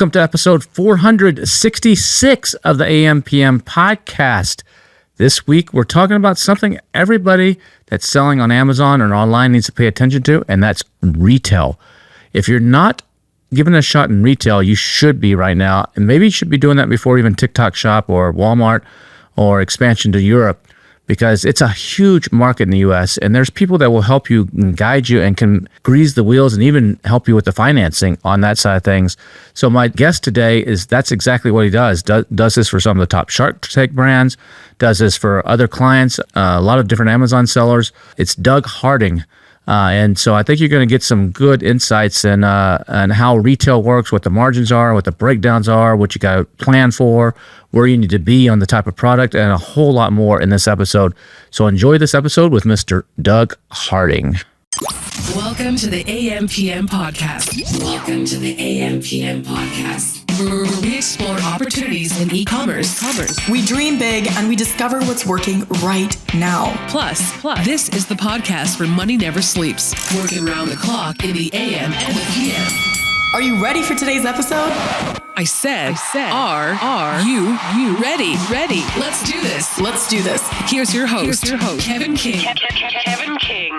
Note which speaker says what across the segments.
Speaker 1: Welcome to episode 466 of the AM/PM podcast. This week, we're talking about something everybody that's selling on Amazon or online needs to pay attention to, and that's retail. If you're not giving it a shot in retail, you should be right now, and maybe you should be doing that before even TikTok Shop or Walmart or expansion to Europe, because it's a huge market in the U.S., and there's people that will help you and guide you and can grease the wheels and even help you with the financing on that side of things. So my guest today is that's exactly what he does. Does this for some of the top Shark Tank brands, does this for other clients, a lot of different Amazon sellers. It's Doug Harding. And so I think you're going to get some good insights in how retail works, what the margins are, what the breakdowns are, what you got to plan for, where you need to be on the type of product, and a whole lot more in this episode. So enjoy this episode with Mr. Doug Harding.
Speaker 2: Welcome to the AM/PM podcast. Welcome to the AM/PM podcast, where we explore opportunities in e-commerce.
Speaker 3: We dream big and we discover what's working right now.
Speaker 2: Plus, this is the podcast where money never sleeps, working around the clock in the AM and the PM.
Speaker 3: Are you ready for today's episode?
Speaker 2: I said, are you ready? Let's do this. Here's your host, Kevin King. Kevin King.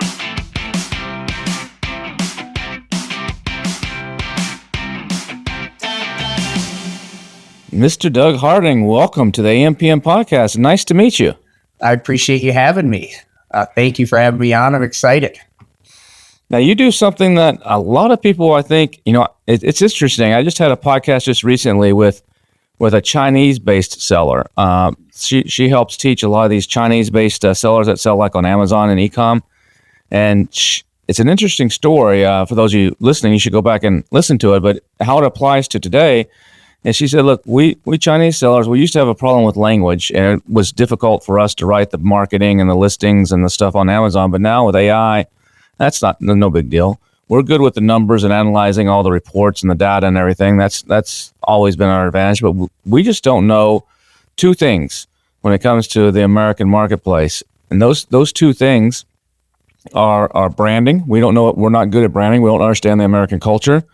Speaker 1: Mr. Doug Harding, welcome to the AM/PM podcast. Nice to meet you.
Speaker 4: I appreciate you having me. Thank you for having me on. I'm excited.
Speaker 1: Now, you do something that a lot of people, I think, it's interesting. I just had a podcast just recently with a Chinese-based seller. She helps teach a lot of these Chinese-based sellers that sell like on Amazon and e-com. And it's an interesting story. For those of you listening, you should go back and listen to it. But how it applies to today. And she said, look, we Chinese sellers, we used to have a problem with language, and it was difficult for us to write the marketing and the listings and the stuff on Amazon. But now with AI, that's no big deal. We're good with the numbers and analyzing all the reports and the data and everything. That's always been our advantage. But we just don't know two things when it comes to the American marketplace. And those two things are branding. We don't know. We're not good at branding. We don't understand the American culture.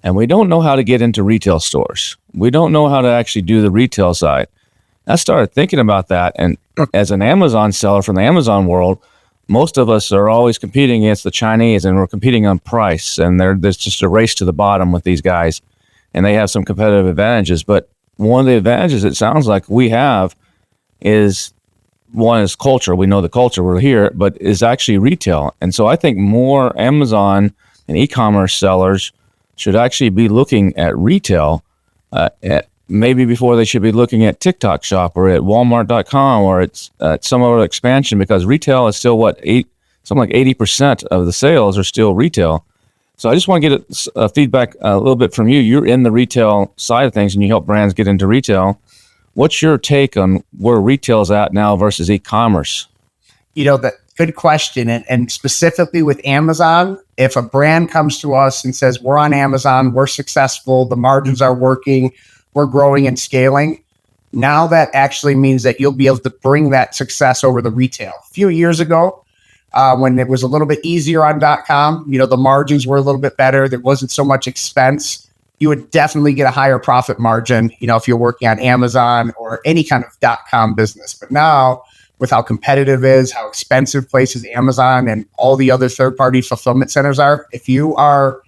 Speaker 1: And we don't know how to get into retail stores. We don't know how to actually do the retail side. I started thinking about that. And as an Amazon seller from the Amazon world, most of us are always competing against the Chinese, and we're competing on price. And there's just a race to the bottom with these guys. And they have some competitive advantages. But one of the advantages it sounds like we have is, one is culture. We know the culture. We're here, but is actually retail. And so I think more Amazon and e-commerce sellers should actually be looking at retail maybe before they should be looking at TikTok Shop or at Walmart.com or at some other expansion, because retail is still something like 80% of the sales are still retail. So I just want to get a feedback a little bit from you. You're in the retail side of things and you help brands get into retail. What's your take on where retail is at now versus e-commerce?
Speaker 4: Good question. And specifically with Amazon, if a brand comes to us and says, we're on Amazon, we're successful, the margins are working, we're growing and scaling, now that actually means that you'll be able to bring that success over the retail. A few years ago, when it was a little bit easier on .com, the margins were a little bit better. There wasn't so much expense. You would definitely get a higher profit margin, if you're working on Amazon or any kind of .com business. But now, with how competitive it is, how expensive places Amazon and all the other third-party fulfillment centers are, if you are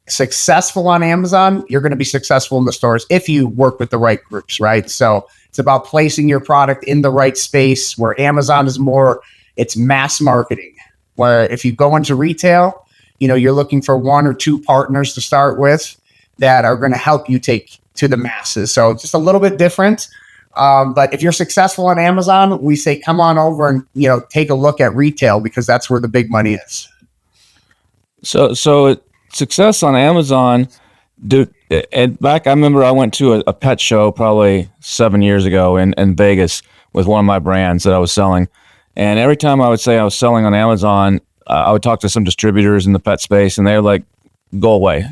Speaker 4: successful on Amazon, you're going to be successful in the stores if you work with the right groups, right? So it's about placing your product in the right space, where Amazon is more, it's mass marketing, where if you go into retail, you're looking for one or two partners to start with that are going to help you take to the masses. So it's just a little bit different. But if you're successful on Amazon, we say, come on over and, take a look at retail, because that's where the big money is.
Speaker 1: So success on Amazon, and back, I remember I went to a pet show probably 7 years ago in Vegas with one of my brands that I was selling. And every time I would say I was selling on Amazon, I would talk to some distributors in the pet space, and they're like, go away.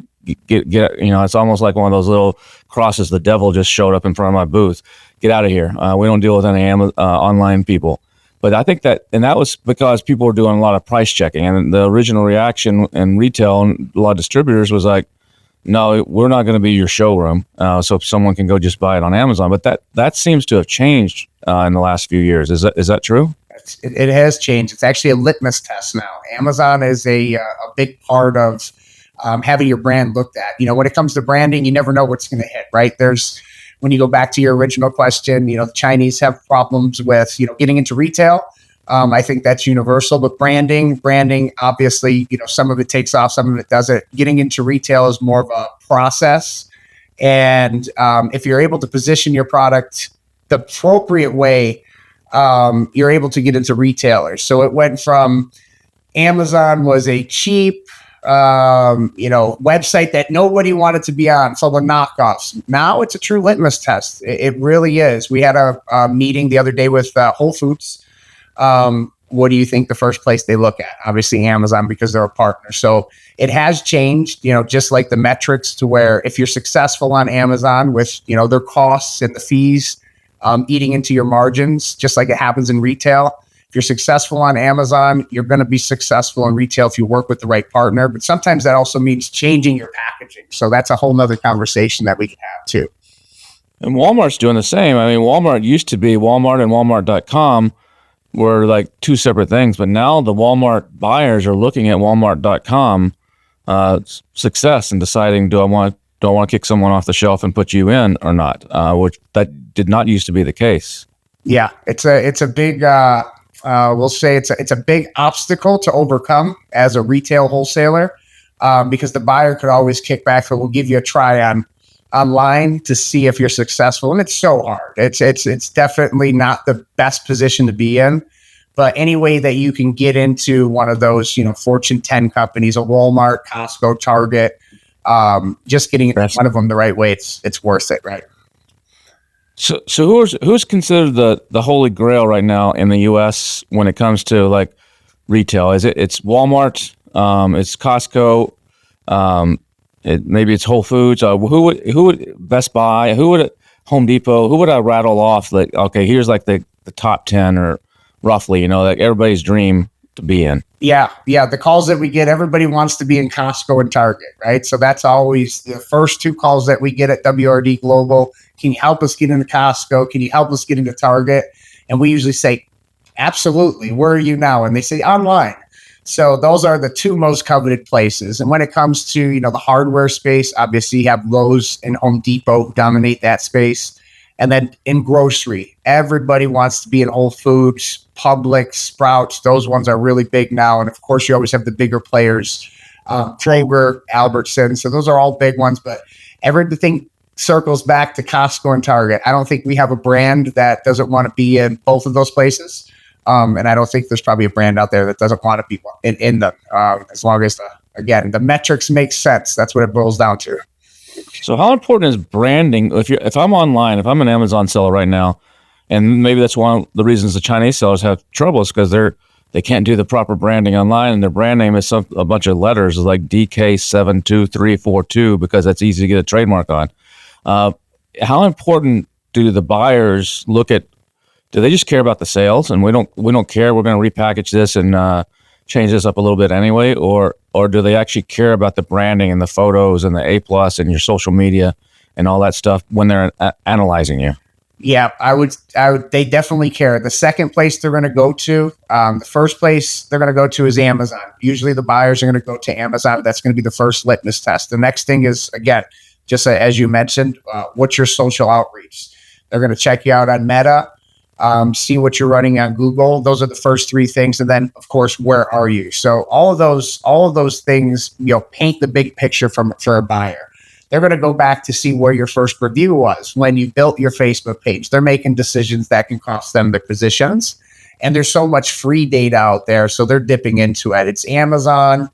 Speaker 1: Get, it's almost like one of those little crosses. The devil just showed up in front of my booth. Get out of here. We don't deal with any online people. But I think that was because people were doing a lot of price checking, and the original reaction in retail and a lot of distributors was like, no, we're not going to be your showroom. So someone can go just buy it on Amazon. But that seems to have changed in the last few years. Is that true?
Speaker 4: It has changed. It's actually a litmus test now. Amazon is a big part of having your brand looked at. When it comes to branding, you never know what's going to hit, right? When you go back to your original question, the Chinese have problems with, getting into retail. I think that's universal, but branding, obviously, some of it takes off, some of it doesn't. Getting into retail is more of a process. And if you're able to position your product the appropriate way, you're able to get into retailers. So it went from Amazon was a cheap, website that nobody wanted to be on, full of knockoffs. Now it's a true litmus test. It really is. We had a meeting the other day with Whole Foods. What do you think the first place they look at? Obviously Amazon, because they're a partner. So it has changed, just like the metrics, to where if you're successful on Amazon with, their costs and the fees, eating into your margins, just like it happens in retail. If you're successful on Amazon, you're going to be successful in retail if you work with the right partner. But sometimes that also means changing your packaging. So that's a whole nother conversation that we can have too.
Speaker 1: And Walmart's doing the same. I mean, Walmart used to be Walmart and Walmart.com were like two separate things, but now the Walmart buyers are looking at Walmart.com success and deciding, do I want to kick someone off the shelf and put you in or not? Which that did not used to be the case.
Speaker 4: Yeah, it's a big we'll say it's a big obstacle to overcome as a retail wholesaler, because the buyer could always kick back, so we'll give you a try online to see if you're successful. And it's so hard. It's definitely not the best position to be in, but any way that you can get into one of those, Fortune 10 companies, a Walmart, Costco, Target, just getting into one of them the right way, it's worth it, right?
Speaker 1: So who's considered the holy grail right now in the U.S. when it comes to like retail? It's Walmart, it's Costco, maybe it's Whole Foods. Who would Best Buy? Who would Home Depot? Who would I rattle off? Like, okay, here's like the top 10 or roughly, like everybody's dream to be in.
Speaker 4: Yeah. The calls that we get, everybody wants to be in Costco and Target, right? So that's always the first two calls that we get at WRD Global. Can you help us get into Costco? Can you help us get into Target? And we usually say, absolutely. Where are you now? And they say online. So those are the two most coveted places. And when it comes to, the hardware space, obviously you have Lowe's and Home Depot dominate that space. And then in grocery, everybody wants to be in Whole Foods, Publix, Sprouts. Those ones are really big now. And of course, you always have the bigger players, Kroger, Albertsons. So those are all big ones. But everything circles back to Costco and Target. I don't think we have a brand that doesn't want to be in both of those places. And I don't think there's probably a brand out there that doesn't want to be in them, as long as, the metrics make sense. That's what it boils down to.
Speaker 1: So how important is branding? If I'm online, if I'm an Amazon seller right now, and maybe that's one of the reasons the Chinese sellers have troubles, because they can't do the proper branding online, and their brand name is a bunch of letters like DK72342 because that's easy to get a trademark on. How important do the buyers look at? Do they just care about the sales, and we don't care? We're going to repackage this and change this up a little bit anyway, or do they actually care about the branding and the photos and the A+ and your social media and all that stuff when they're analyzing you?
Speaker 4: Yeah, I would. They definitely care. The second place they're going to go to, the first place they're going to go to is Amazon. Usually the buyers are going to go to Amazon. That's going to be the first litmus test. The next thing is, again, just as you mentioned, what's your social outreach? They're going to check you out on Meta, see what you're running on Google. Those are the first three things. And then, of course, where are you? So all of those things, paint the big picture for a buyer. They're going to go back to see where your first review was when you built your Facebook page. They're making decisions that can cost them their positions. And there's so much free data out there, so they're dipping into it. It's Amazon,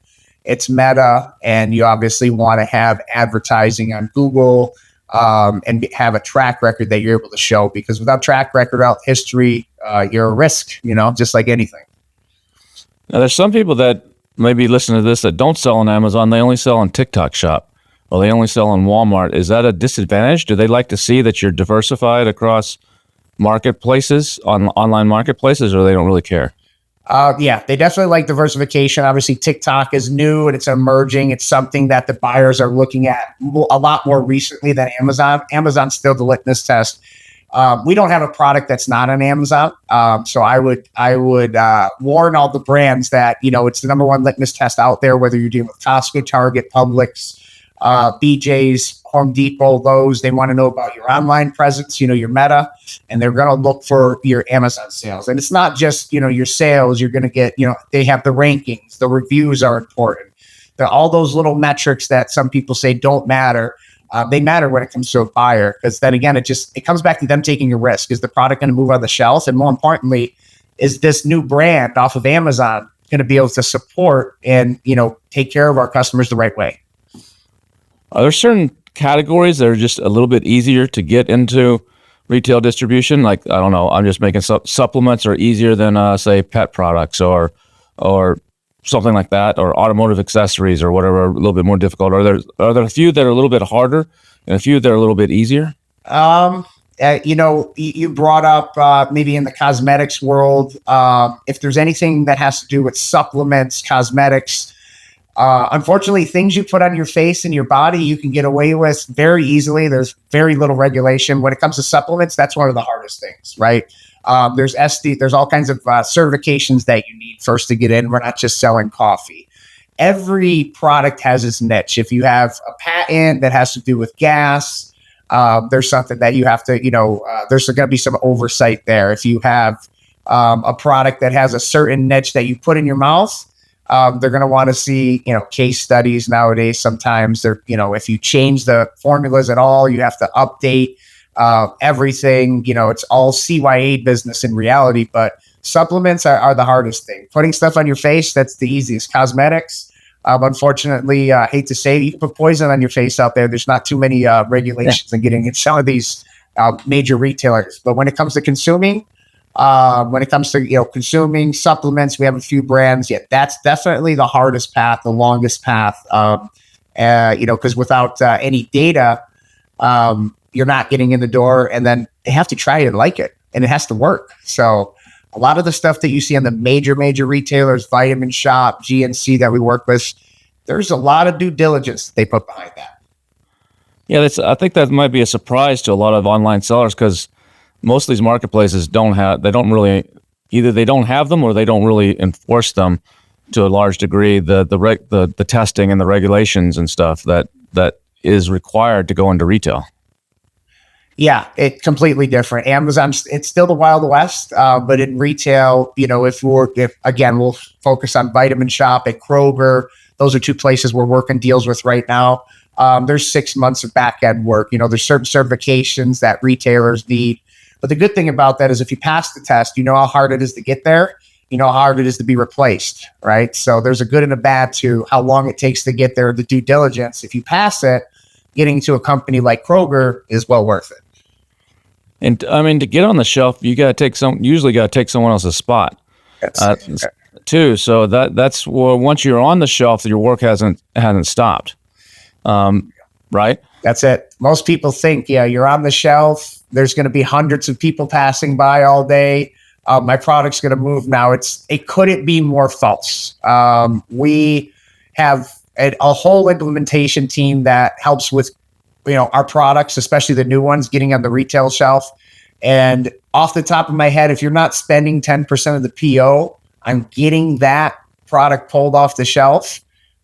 Speaker 4: it's Meta, and you obviously want to have advertising on Google, and have a track record that you're able to show, because without track record, without history, you're a risk, just like anything.
Speaker 1: Now, there's some people that maybe listen to this that don't sell on Amazon. They only sell on TikTok Shop, or they only sell on Walmart. Is that a disadvantage? Do they like to see that you're diversified across marketplaces, online marketplaces, or they don't really care?
Speaker 4: Yeah, they definitely like diversification. Obviously, TikTok is new and it's emerging. It's something that the buyers are looking at a lot more recently than Amazon. Amazon's still the litmus test. We don't have a product that's not on Amazon, so I would warn all the brands that it's the number one litmus test out there. Whether you're dealing with Costco, Target, Publix, BJ's, Home Depot, Lowe's, they want to know about your online presence, your Meta, and they're going to look for your Amazon sales. And it's not just your sales. You're going to get they have the rankings, the reviews are important. All those little metrics that some people say don't matter. They matter when it comes to a buyer, because then again, it comes back to them taking a risk. Is the product going to move on the shelf? And more importantly, is this new brand off of Amazon going to be able to support and, take care of our customers the right way?
Speaker 1: Are there certain categories that are just a little bit easier to get into retail distribution? Like, I don't know, I'm just making supplements are easier than, say, pet products or something like that, or automotive accessories or whatever, a little bit more difficult? Are there a few that are a little bit harder and a few that are a little bit easier?
Speaker 4: You brought up maybe in the cosmetics world, if there's anything that has to do with supplements, cosmetics, unfortunately, things you put on your face and your body, you can get away with very easily. There's very little regulation. When it comes to supplements, that's one of the hardest things, right? There's all kinds of certifications that you need first to get in. We're not just selling coffee. Every product has its niche. If you have a patent that has to do with gas, there's something that you have to, there's going to be some oversight there. If you have a product that has a certain niche that you put in your mouth, they're going to want to see, case studies nowadays. Sometimes if you change the formulas at all, you have to update everything. It's all CYA business in reality, but supplements are the hardest thing. Putting stuff on your face, that's the easiest. Cosmetics, unfortunately, I hate to say it, you can put poison on your face out there. There's not too many regulations in getting in some of these major retailers. But when it comes to consuming, consuming supplements, we have a few brands. Yeah, that's definitely the hardest path, the longest path. Because without any data, you're not getting in the door, and then they have to try it and like it, and it has to work. So a lot of the stuff that you see on the major retailers, Vitamin Shop, GNC that we work with, there's a lot of due diligence they put behind that.
Speaker 1: Yeah, I think that might be a surprise to a lot of online sellers, because most of these marketplaces don't have them, or they don't really enforce them to a large degree. The testing and the regulations and stuff that is required to go into retail.
Speaker 4: Yeah, it's completely different. Amazon, it's still the Wild West, but in retail, if we'll focus on Vitamin Shop at Kroger. Those are two places we're working deals with right now. There's 6 months of back end work. There's certain certifications that retailers need. But the good thing about that is if you pass the test, you know how hard it is to get there. You know how hard it is to be replaced, right? So there's a good and a bad to how long it takes to get there, the due diligence. If you pass it, getting to a company like Kroger is well worth it.
Speaker 1: And I mean, to get on the shelf, you got to usually take someone else's spot too. So that's once you're on the shelf, your work hasn't stopped, right?
Speaker 4: That's it. Most people think, you're on the shelf. There's going to be hundreds of people passing by all day. My product's going to move now. It couldn't be more false. We have a whole implementation team that helps with, our products, especially the new ones, getting on the retail shelf. And off the top of my head, if you're not spending 10% of the PO on getting that product pulled off the shelf,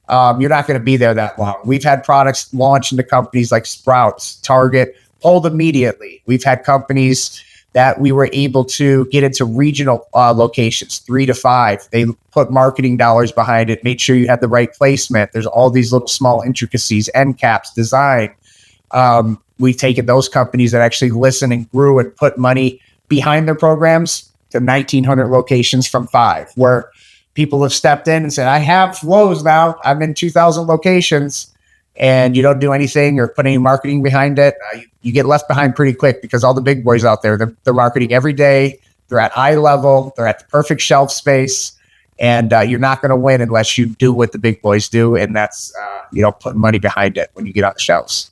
Speaker 4: you're not going to be there that long. We've had products launch into companies like Sprouts, Target, pulled immediately. We've had companies that we were able to get into regional locations, 3 to 5. They put marketing dollars behind it, made sure you had the right placement. There's all these little small intricacies, end caps, design. We've taken those companies that actually listened and grew and put money behind their programs to 1,900 locations from 5, where people have stepped in and said, I have Lowe's now. I'm in 2,000 locations, and you don't do anything or put any marketing behind it. You get left behind pretty quick, because all the big boys out there, they're marketing every day. They're at eye level. They're at the perfect shelf space. And you're not going to win unless you do what the big boys do. And that's, putting money behind it when you get on the shelves.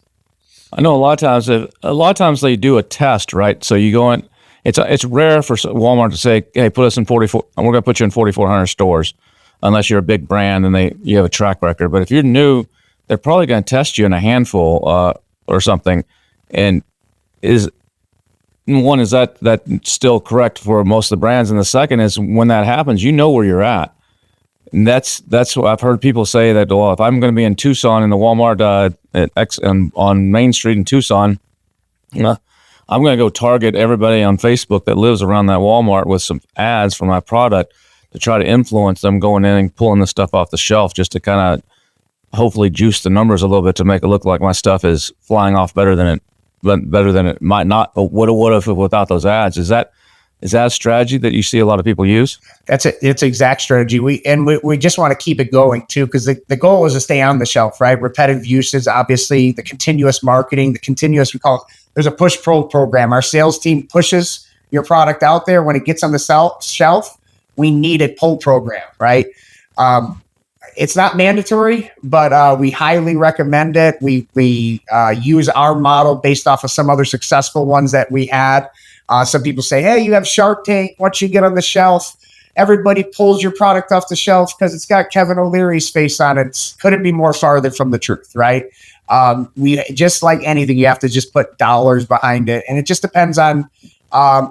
Speaker 1: I know a lot of times they do a test, right? So you go in, it's rare for Walmart to say, hey, put us in 44. We're going to put you in 4,400 stores, unless you're a big brand and you have a track record. But if you're new, they're probably going to test you in a handful or something. And is that still correct for most of the brands? And the second is, when that happens, you know where you're at. And that's what I've heard people say, that, well, if I'm going to be in Tucson in the Walmart on Main Street in Tucson, I'm going to go target everybody on Facebook that lives around that Walmart with some ads for my product to try to influence them going in and pulling the stuff off the shelf, just to kind of hopefully juice the numbers a little bit to make it look like my stuff is flying off better than it might not. But what if without those ads? Is that a strategy that you see a lot of people use? It's
Speaker 4: an exact strategy. We just want to keep it going too, because the goal is to stay on the shelf, right? Repetitive uses, obviously, the continuous marketing, we call it, there's a push-pull program. Our sales team pushes your product out there. When it gets on the shelf, we need a pull program, right? It's not mandatory, but we highly recommend it. We use our model based off of some other successful ones that we had. Some people say, hey, you have Shark Tank. Once you get on the shelf, everybody pulls your product off the shelf because it's got Kevin O'Leary's face on it. Couldn't be more farther from the truth, right? We just like anything, you have to just put dollars behind it. And it just depends on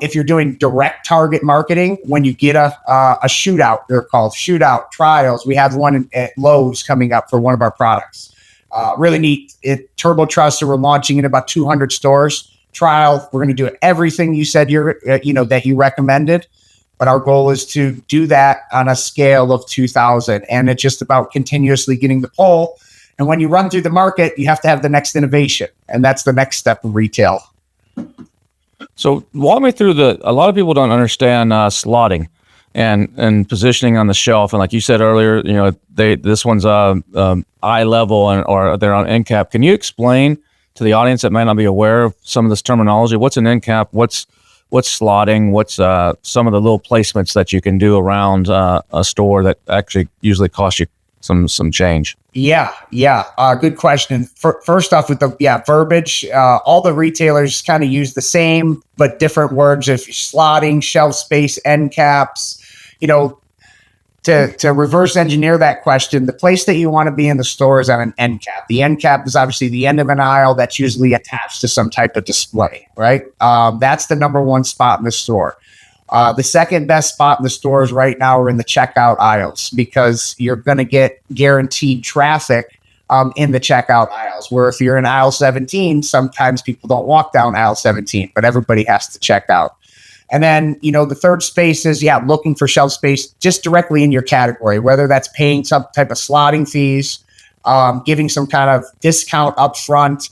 Speaker 4: if you're doing direct target marketing. When you get a shootout, they're called shootout trials. We have one at Lowe's coming up for one of our products. Really neat. Turbo Truster, we're launching in about 200 stores. Trial, we're going to do everything you said that you recommended, but our goal is to do that on a scale of 2,000, and it's just about continuously getting the pull. And when you run through the market, you have to have the next innovation, and that's the next step of retail.
Speaker 1: So walk me through a lot of people don't understand slotting and positioning on the shelf. And like you said earlier, this one's eye level or they're on end cap. Can you explain to the audience that might not be aware of some of this terminology? What's an end cap? What's slotting? What's some of the little placements that you can do around a store that actually usually cost you some change?
Speaker 4: Yeah. Good question. First off, with the verbiage, all the retailers kind of use the same but different words. If you're slotting, shelf space, end caps, to reverse engineer that question, the place that you want to be in the store is on an end cap. The end cap is obviously the end of an aisle that's usually attached to some type of display, right? That's the number one spot in the store. The second best spot in the stores right now are in the checkout aisles, because you're going to get guaranteed traffic in the checkout aisles, where if you're in aisle 17, sometimes people don't walk down aisle 17, but everybody has to check out. And then, the third space is, looking for shelf space just directly in your category, whether that's paying some type of slotting fees, giving some kind of discount up front,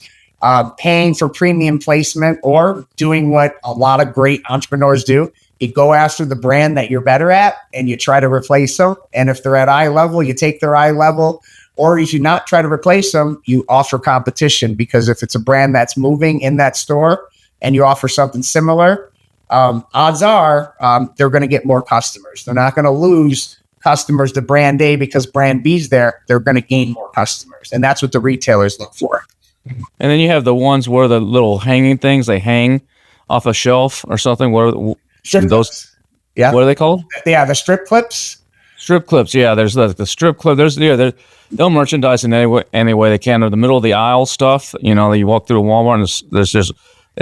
Speaker 4: paying for premium placement, or doing what a lot of great entrepreneurs do. You go after the brand that you're better at and you try to replace them. And if they're at eye level, you take their eye level. Or if you not try to replace them, you offer competition, because if it's a brand that's moving in that store and you offer something similar, odds are they're going to get more customers. They're not going to lose customers to brand A because brand B's there. They're going to gain more customers. And that's what the retailers look for.
Speaker 1: And then you have the ones where the little hanging things, they hang off a shelf or something.
Speaker 4: Strip clips. Yeah.
Speaker 1: What are they called?
Speaker 4: Yeah, the strip clips.
Speaker 1: Strip clips. Yeah, there's the strip clip. They'll merchandise in any way they can. Or the middle of the aisle stuff. You walk through a Walmart and there's just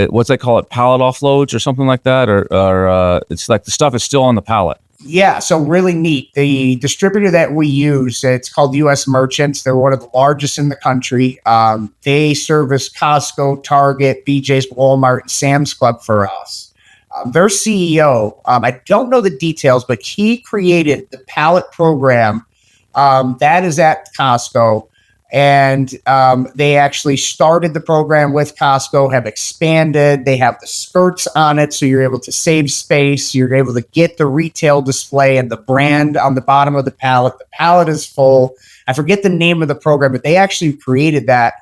Speaker 1: what's they call it, pallet offloads or something like that, or it's like the stuff is still on the pallet.
Speaker 4: Yeah, so really neat. The distributor that we use, it's called U.S. Merchants. They're one of the largest in the country. They service Costco, Target, BJ's, Walmart, and Sam's Club for us. Their CEO, I don't know the details, but he created the pallet program that is at Costco. And they actually started the program with Costco, have expanded. They have the skirts on it, so you're able to save space. You're able to get the retail display and the brand on the bottom of the pallet. The pallet is full. I forget the name of the program, but they actually created that.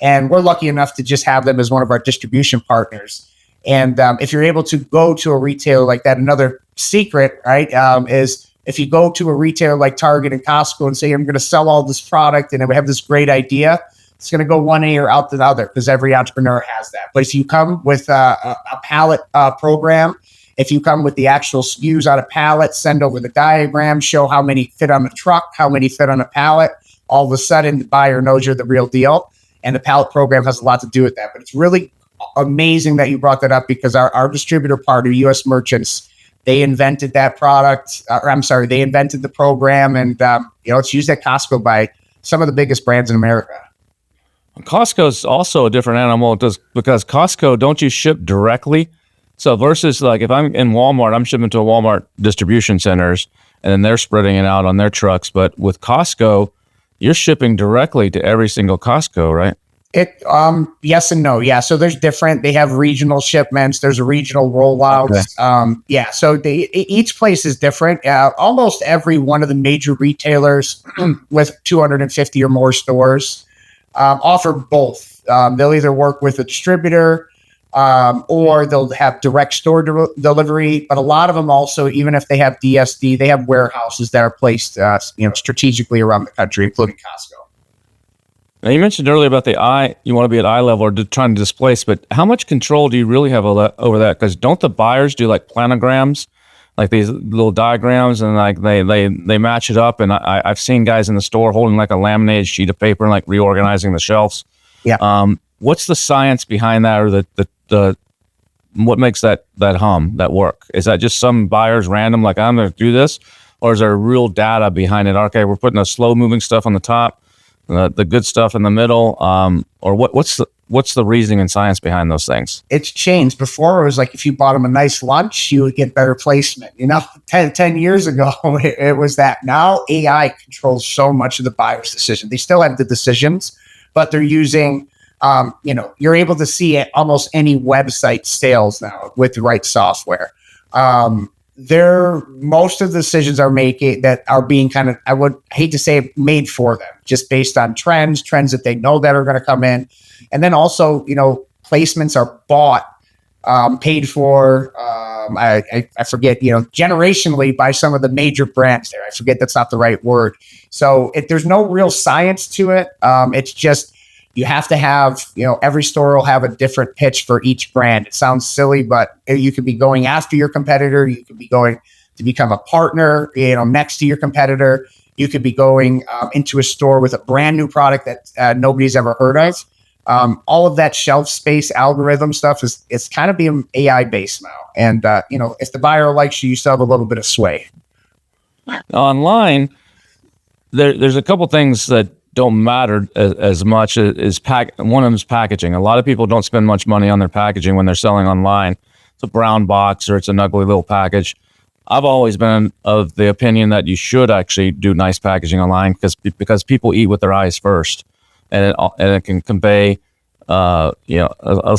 Speaker 4: And we're lucky enough to just have them as one of our distribution partners. And if you're able to go to a retailer like that, another secret, right, is if you go to a retailer like Target and Costco and say, I'm going to sell all this product and I have this great idea, it's going to go one ear out the other, because every entrepreneur has that. But if you come with a pallet program If you come with the actual SKUs on a pallet, send over the diagram, show how many fit on the truck, how many fit on a pallet. All of a sudden, the buyer knows you're the real deal. And the pallet program has a lot to do with that. But it's really amazing that you brought that up, because our distributor partner, U.S. Merchants, they invented that product. They invented the program. And, it's used at Costco by some of the biggest brands in America.
Speaker 1: Costco is also a different animal because Costco, don't you ship directly? So versus like if I'm in Walmart, I'm shipping to a Walmart distribution centers and then they're spreading it out on their trucks. But with Costco, you're shipping directly to every single Costco, right?
Speaker 4: Yes and no. Yeah. So they have regional shipments. There's a regional rollouts.
Speaker 1: Okay.
Speaker 4: So each place is different. Almost every one of the major retailers with 250 or more stores offer both. They'll either work with a distributor or they'll have direct store delivery. But a lot of them also, even if they have DSD, they have warehouses that are placed strategically around the country, including Costco.
Speaker 1: Now, you mentioned earlier about you want to be at eye level or trying to displace, but how much control do you really have over that? Because don't the buyers do like planograms, like these little diagrams, and like they match it up? And I've seen guys in the store holding like a laminated sheet of paper and like reorganizing the shelves.
Speaker 4: Yeah.
Speaker 1: What's the science behind that, or the what makes that work? Is that just some buyers random, like I'm going to do this, or is there real data behind it? Okay, we're putting the slow moving stuff on the top, the good stuff in the middle, or what's the reasoning and science behind those things?
Speaker 4: It's changed. Before, it was like if you bought them a nice lunch, you would get better placement. 10 years ago, it was that. Now AI controls so much of the buyer's decision. They still have the decisions, but they're using, you're able to see at almost any website sales now with the right software. Most of the decisions are being kind of, I would hate to say, made for them, just based on trends that they know that are going to come in. And then also, placements are bought, paid for, I forget, generationally by some of the major brands there. I forget, that's not the right word. So there's no real science to it. It's just, you have to have, every store will have a different pitch for each brand. It sounds silly, but you could be going after your competitor. You could be going to become a partner, next to your competitor. You could be going into a store with a brand new product that nobody's ever heard of. All of that shelf space algorithm stuff is kind of being AI based now. And, if the buyer likes you, you still have a little bit of sway.
Speaker 1: Online, there's a couple things that don't matter as much as one of them is packaging. A lot of people don't spend much money on their packaging when they're selling online. It's a brown box or it's an ugly little package. I've always been of the opinion that you should actually do nice packaging online because people eat with their eyes first, and it can convey a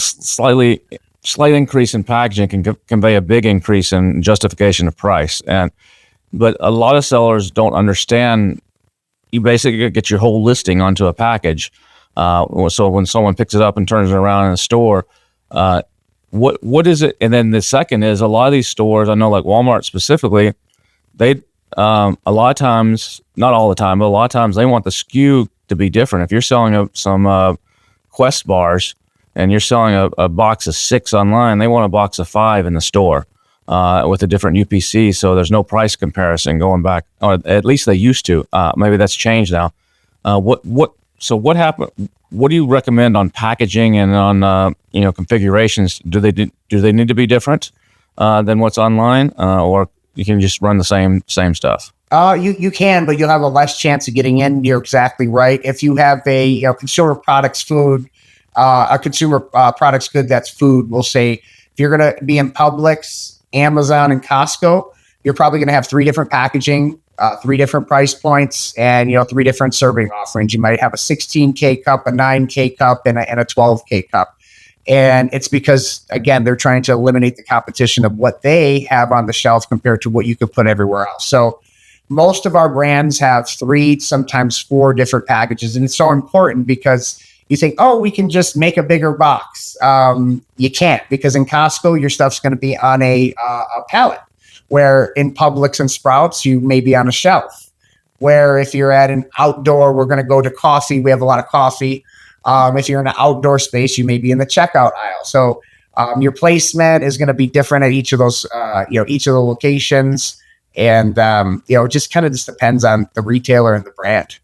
Speaker 1: slight increase in packaging can convey a big increase in justification of price. But a lot of sellers don't understand. You basically get your whole listing onto a package. So when someone picks it up and turns it around in a store, what is it? And then the second is, a lot of these stores, I know like Walmart specifically, they a lot of times, not all the time, but a lot of times they want the SKU to be different. If you're selling some Quest bars and you're selling a box of 6 online, they want a box of 5 in the store. With a different UPC, so there's no price comparison going back, or at least they used to. Maybe that's changed now. What happened? What do you recommend on packaging and on configurations? Do they need to be different than what's online, or you can just run the same stuff?
Speaker 4: You can, but you'll have a less chance of getting in. You're exactly right. If you have a consumer products food, a consumer products good that's food, we'll say, if you're going to be in Publix, Amazon, and Costco, you're probably going to have 3 different packaging, 3 different price points, and 3 different serving offerings. You might have a 16K cup, a 9K cup, and a 12K cup. And it's because, again, they're trying to eliminate the competition of what they have on the shelf compared to what you could put everywhere else. So most of our brands have 3, sometimes 4 different packages. And it's so important because you think, oh, we can just make a bigger box. You can't, because in Costco, your stuff's going to be on a pallet, where in Publix and Sprouts, you may be on a shelf. Where if you're at an outdoor, we're going to go to coffee. We have a lot of coffee. If you're in an outdoor space, you may be in the checkout aisle. So Your placement is going to be different at each of those, each of the locations. And, it just kind of just depends on the retailer and the brand.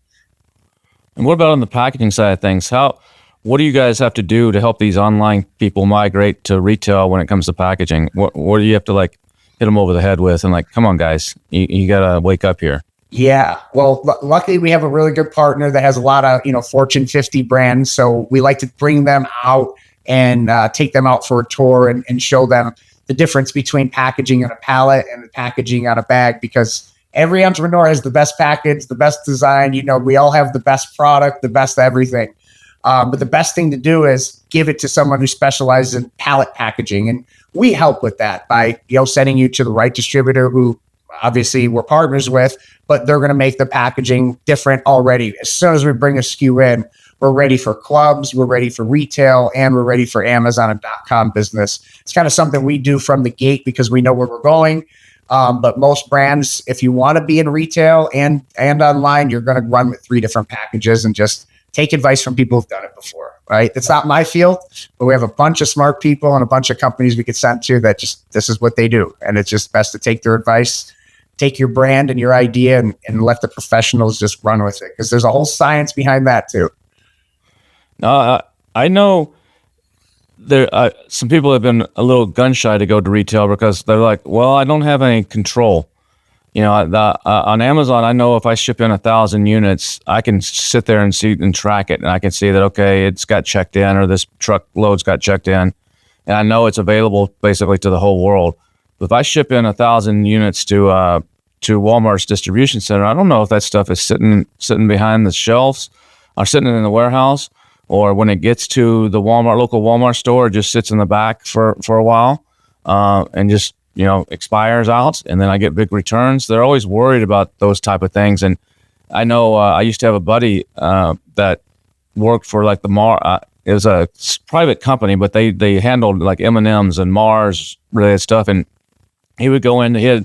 Speaker 1: And what about on the packaging side of things? What do you guys have to do to help these online people migrate to retail when it comes to packaging? What do you have to like hit them over the head with and like, come on guys, you got to wake up here?
Speaker 4: Yeah. Well, luckily we have a really good partner that has a lot of, Fortune 50 brands. So we like to bring them out and take them out for a tour and show them the difference between packaging on a pallet and the packaging on a bag, because every entrepreneur has the best package, the best design. We all have the best product, the best everything. But the best thing to do is give it to someone who specializes in pallet packaging. And we help with that by, sending you to the right distributor who obviously we're partners with, but they're going to make the packaging different already. As soon as we bring a SKU in, we're ready for clubs, we're ready for retail, and we're ready for Amazon and .com business. It's kind of something we do from the gate because we know where we're going. But most brands, if you want to be in retail and online, you're going to run with 3 different packages and just take advice from people who've done it before, right? It's not my field, but we have a bunch of smart people and a bunch of companies we could send to that this is what they do. And it's just best to take their advice, take your brand and your idea and let the professionals just run with it. Because there's a whole science behind that too.
Speaker 1: I know there some people have been a little gun shy to go to retail because they're like, well, I don't have any control. On Amazon, I know if I ship in 1,000 units, I can sit there and see and track it, and I can see that okay, it's got checked in, or this truck load's got checked in, and I know it's available basically to the whole world. But if I ship in 1,000 units to Walmart's distribution center, I don't know if that stuff is sitting behind the shelves or sitting in the warehouse, or when it gets to the local Walmart store, it just sits in the back for a while and just expires out, and then I get big returns. They're always worried about those type of things. And I know I used to have a buddy that worked for like it was a private company, but they handled like M&Ms and Mars related stuff, and he would go in. He had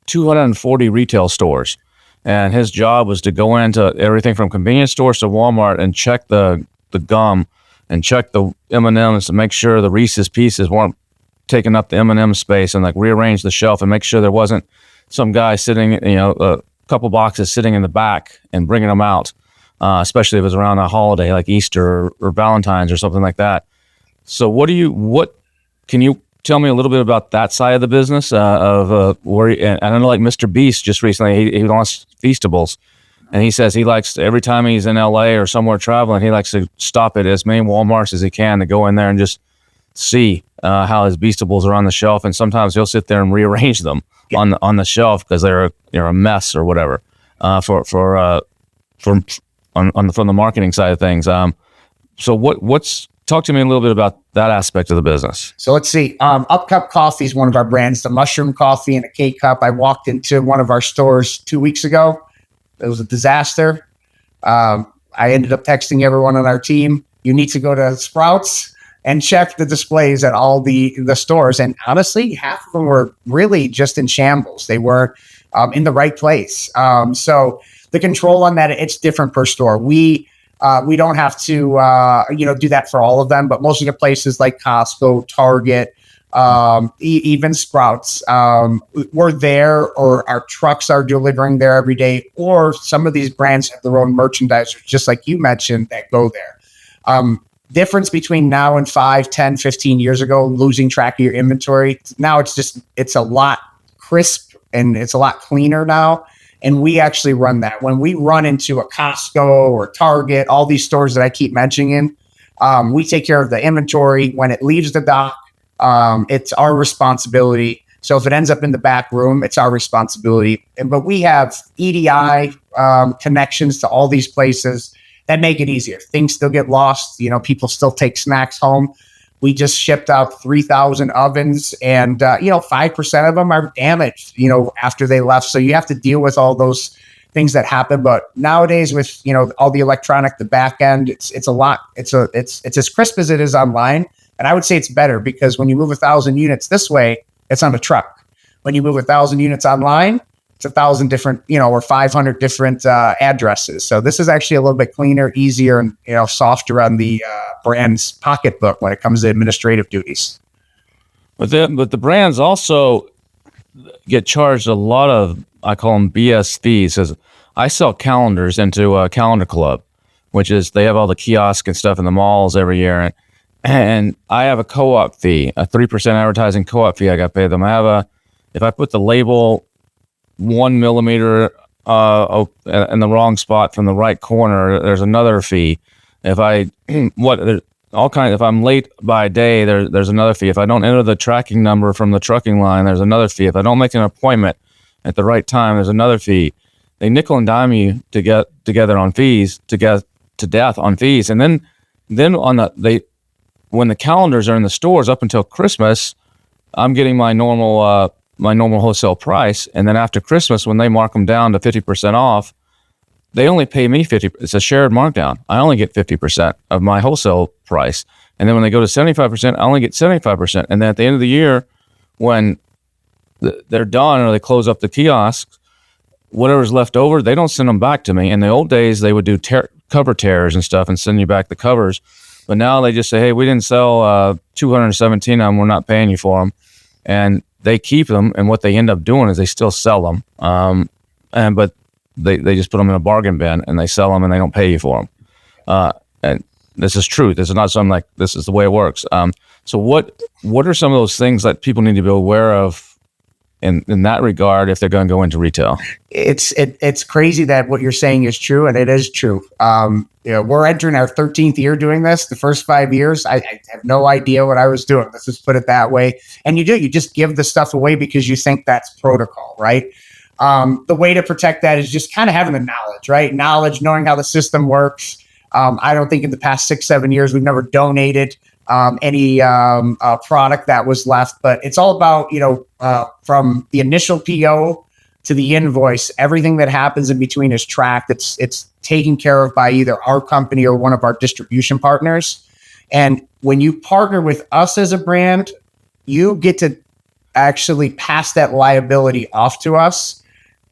Speaker 1: 240 retail stores, and his job was to go into everything from convenience stores to Walmart and check the gum and check the M&Ms to make sure the Reese's Pieces weren't taking up the M&M space, and like rearrange the shelf and make sure there wasn't some guy sitting, a couple boxes sitting in the back and bringing them out, especially if it was around a holiday like Easter or Valentine's or something like that. So can you tell me a little bit about that side of the business of where, and I know like Mr. Beast just recently, he launched Feastables. And he says he likes to, every time he's in LA or somewhere traveling, he likes to stop at as many Walmarts as he can to go in there and just see how his Beastables are on the shelf. And sometimes he'll sit there and rearrange them on the shelf because they're a mess or whatever from the marketing side of things. So talk to me a little bit about that aspect of the business.
Speaker 4: So let's see. Up Cup Coffee is one of our brands, the mushroom coffee in a K-Cup. I walked into one of our stores 2 weeks ago. It was a disaster. I ended up texting everyone on our team, you need to go to Sprouts and check the displays at all the stores. And honestly, half of them were really just in shambles. They weren't in the right place. So the control on that, it's different per store. We don't have to do that for all of them, but most of the places like Costco, Target, even Sprouts, we're there, or our trucks are delivering there every day, or some of these brands have their own merchandisers, just like you mentioned, that go there. Difference between now and 5, 10, 15 years ago, losing track of your inventory. Now it's a lot crisp and it's a lot cleaner now. And we actually run that. When we run into a Costco or Target, all these stores that I keep mentioning, we take care of the inventory. When it leaves the dock, it's our responsibility. So if it ends up in the back room, it's our responsibility. But we have EDI connections to all these places that make it easier. Things still get lost. People still take snacks home. We just shipped out 3,000 ovens, and 5% of them are damaged, after they left. So you have to deal with all those things that happen. But nowadays, with all the electronic, the back end, it's a lot. It's as crisp as it is online. And I would say it's better because when you move 1,000 units this way, it's on a truck. When you move 1,000 units online, it's 1,000 different, or 500 different addresses. So this is actually a little bit cleaner, easier, and softer on the brand's pocketbook when it comes to administrative duties.
Speaker 1: But the brands also get charged a lot of, I call them BS fees. As I sell calendars into a calendar club, which is they have all the kiosks and stuff in the malls every year, and I have a co-op fee, a 3% advertising co-op fee I got paid them. If I put the label 1 millimeter in the wrong spot from the right corner, there's another fee. If I if I'm late by a day, there's another fee. If I don't enter the tracking number from the trucking line, there's another fee. If I don't make an appointment at the right time, there's another fee. They nickel and dime you to get together on fees, to get to death on fees. And then when the calendars are in the stores up until Christmas, I'm getting my normal wholesale price. And then after Christmas, when they mark them down to 50% off, they only pay me 50. It's a shared markdown. I only get 50% of my wholesale price. And then when they go to 75%, I only get 75%. And then at the end of the year, when they're done or they close up the kiosks, whatever's left over, they don't send them back to me. In the old days, they would do cover tears and stuff and send you back the covers. But now they just say, hey, we didn't sell 217 of them. We're not paying you for them. And they keep them. And what they end up doing is they still sell them. But they just put them in a bargain bin and they sell them and they don't pay you for them. And this is truth. This is not something like this is the way it works. So what are some of those things that people need to be aware of in that regard if they're going to go into retail?
Speaker 4: It's crazy that what you're saying is true, and it is true. We're entering our 13th year doing this. The first 5 years, I have no idea what I was doing. Let's just put it that way. And you just give the stuff away because you think that's protocol, right? The way to protect that is just kind of having the knowledge, right? Knowledge, knowing how the system works. I don't think in the past 6-7 years, we've never donated any product that was left, but it's all about, from the initial PO to the invoice, everything that happens in between is tracked. It's taken care of by either our company or one of our distribution partners. And when you partner with us as a brand, you get to actually pass that liability off to us.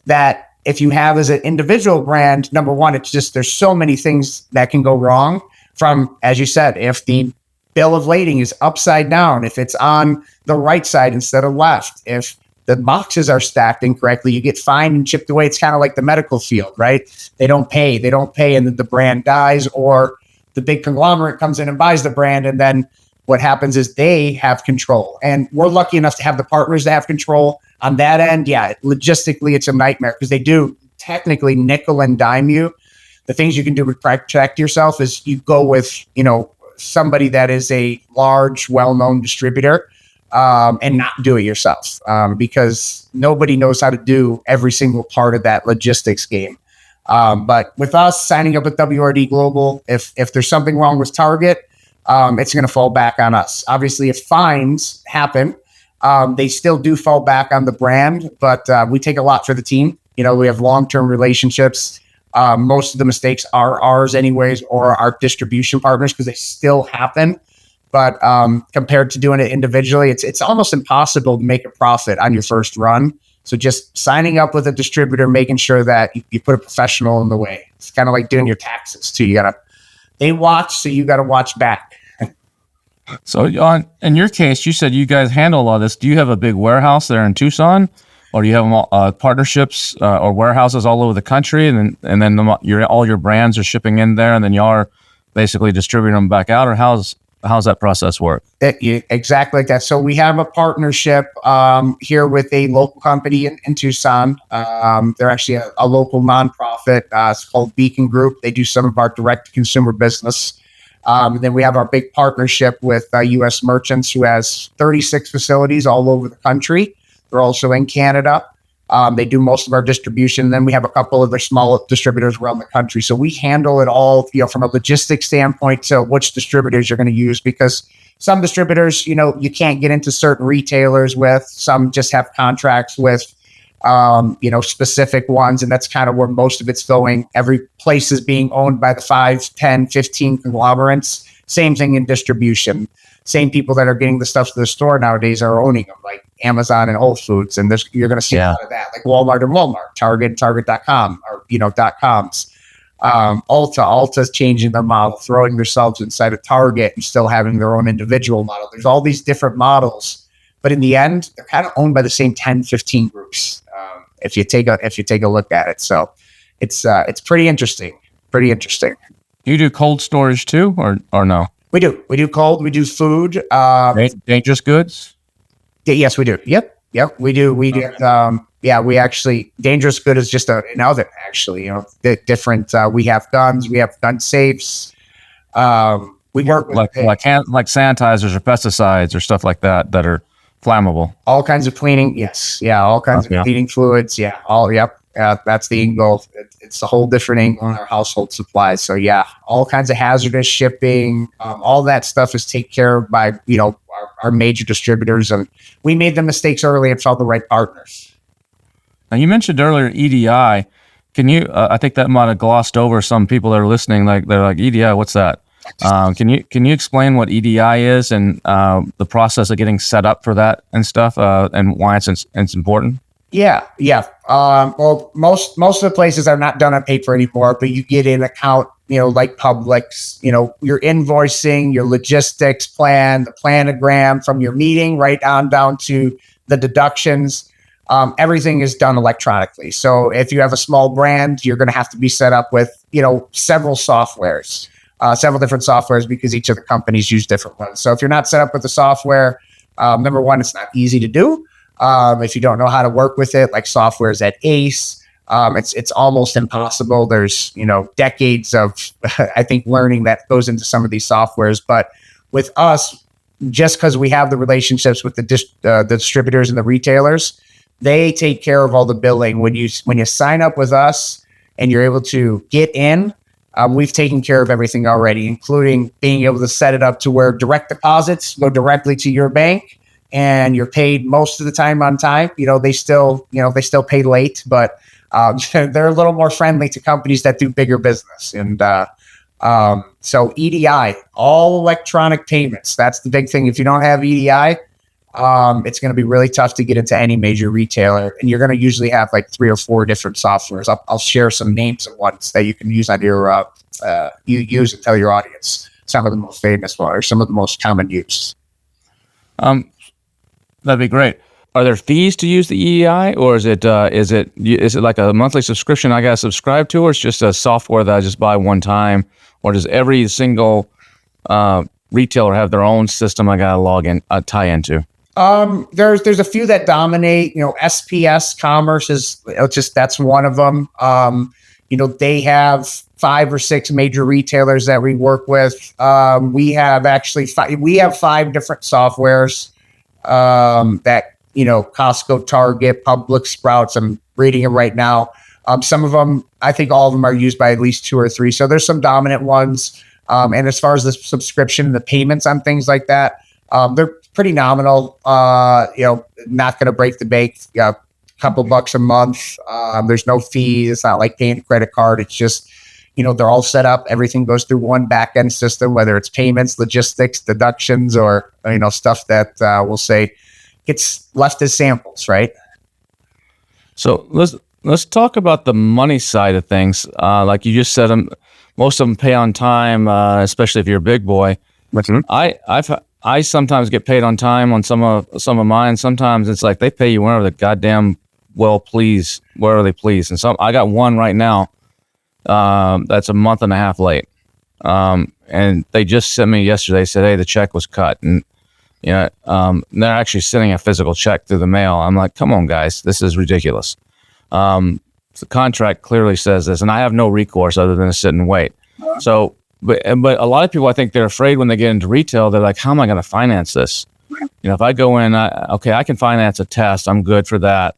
Speaker 4: That if you have as an individual brand, number one, it's just there's so many things that can go wrong from, as you said, if the bill of lading is upside down, if it's on the right side instead of left, if the boxes are stacked incorrectly, you get fined and chipped away. It's kind of like the medical field, right? They don't pay, and then the brand dies, or the big conglomerate comes in and buys the brand, and then what happens is they have control. And we're lucky enough to have the partners that have control on that end. Yeah, logistically, it's a nightmare because they do technically nickel and dime you. The things you can do to protect yourself is you go with, somebody that is a large, well-known distributor, and not do it yourself, because nobody knows how to do every single part of that logistics game. But with us signing up with WRD Global, if there's something wrong with Target, it's going to fall back on us. Obviously, if fines happen, they still do fall back on the brand, but we take a lot for the team. We have long-term relationships. Most of the mistakes are ours anyways, or our distribution partners, because they still happen. But compared to doing it individually, it's almost impossible to make a profit on your first run. So just signing up with a distributor, making sure that you put a professional in the way. It's kind of like doing your taxes too. They watch, so you got to watch back.
Speaker 1: So in your case, you said you guys handle all this. Do you have a big warehouse there in Tucson? Or do you have partnerships or warehouses all over the country, and then all your brands are shipping in there, and then y'all are basically distributing them back out? Or how's that process work?
Speaker 4: Exactly like that. So we have a partnership here with a local company in Tucson. They're actually a local nonprofit. It's called Beacon Group. They do some of our direct-to-consumer business. Then we have our big partnership with U.S. Merchants, who has 36 facilities all over the country. They're also in Canada. They do most of our distribution. Then we have a couple of the small distributors around the country. So we handle it all, from a logistics standpoint to which distributors you're going to use, because some distributors, you can't get into certain retailers with. Some just have contracts with, specific ones. And that's kind of where most of it's going. Every place is being owned by the 5, 10, 15 conglomerates. Same thing in distribution. Same people that are getting the stuff to the store nowadays are owning them, like Amazon and Whole Foods. And you're going to see a lot of that, like Walmart and Walmart, Target, Target.com, or, .coms. Ulta's changing their model, throwing themselves inside of Target and still having their own individual model. There's all these different models But in the end, they're kind of owned by the same 10, 15 groups. If you take a look at it. So it's pretty interesting. Pretty interesting.
Speaker 1: You do cold storage too, or no?
Speaker 4: We do cold. We do food.
Speaker 1: Dangerous goods.
Speaker 4: Yes, we do. Yep. We do. We get. We actually, dangerous good is just another. Actually, different. We have guns. We have gun safes. We work with
Speaker 1: like sanitizers or pesticides or stuff like that are flammable.
Speaker 4: All kinds of cleaning. Yes. Yeah. All kinds of cleaning fluids. Yeah. Yep. That's the angle. It's a whole different angle on our household supplies. So yeah, all kinds of hazardous shipping, all that stuff is taken care of by, our major distributors. And we made the mistakes early and found the right partners.
Speaker 1: Now you mentioned earlier EDI. Can you, I think that might have glossed over some people that are listening. They're like, EDI, what's that? Can you explain what EDI is and the process of getting set up for that and stuff, and why it's important?
Speaker 4: Yeah. Well, most of the places are not done on paper anymore, but you get an account, like Publix, your invoicing, your logistics plan, the planogram from your meeting right on down to the deductions. Everything is done electronically. So if you have a small brand, you're going to have to be set up with, several softwares, several different softwares, because each of the companies use different ones. So if you're not set up with the software, number one, it's not easy to do. If you don't know how to work with it, like softwares at ACE, it's almost impossible. There's, decades of, I think, learning that goes into some of these softwares. But with us, just because we have the relationships with the distributors and the retailers, they take care of all the billing. When you sign up with us and you're able to get in, we've taken care of everything already, including being able to set it up to where direct deposits go directly to your bank. And you're paid most of the time on time. They still pay late, but they're a little more friendly to companies that do bigger business. And so EDI, all electronic payments. That's the big thing. If you don't have EDI, it's going to be really tough to get into any major retailer. And you're going to usually have like 3 or 4 different softwares. I'll share some names of ones that you can use on your you use and tell your audience some of the most famous ones or some of the most common use.
Speaker 1: That'd be great. Are there fees to use the EDI, or is it like a monthly subscription I got to subscribe to, or it's just a software that I just buy one time, or does every single retailer have their own system I got to log in, tie into?
Speaker 4: There's a few that dominate. SPS Commerce is that's one of them. They have 5 or 6 major retailers that we work with. We have actually 5 different softwares. That Costco, Target, Publix, Sprouts. I'm reading it right now. Some of them, I think all of them are used by at least 2 or 3. So there's some dominant ones. And as far as the subscription, the payments on things like that, they're pretty nominal. Not going to break the bank. A couple bucks a month. There's no fees. It's not like paying a credit card. It's just, they're all set up. Everything goes through one back-end system, whether it's payments, logistics, deductions, or, stuff that we'll say gets left as samples, right?
Speaker 1: So let's talk about the money side of things. Like you just said, most of them pay on time, especially if you're a big boy.
Speaker 4: Mm-hmm.
Speaker 1: I sometimes get paid on time on some of mine. Sometimes it's like they pay you whenever the goddamn wherever they please. And I got one right now. That's a month and a half late. And they just sent me yesterday, said, hey, the check was cut. And, they're actually sending a physical check through the mail. I'm like, come on, guys, this is ridiculous. The contract clearly says this, and I have no recourse other than to sit and wait. So, but a lot of people, I think they're afraid when they get into retail, they're like, how am I going to finance this? If I go in, I can finance a test. I'm good for that.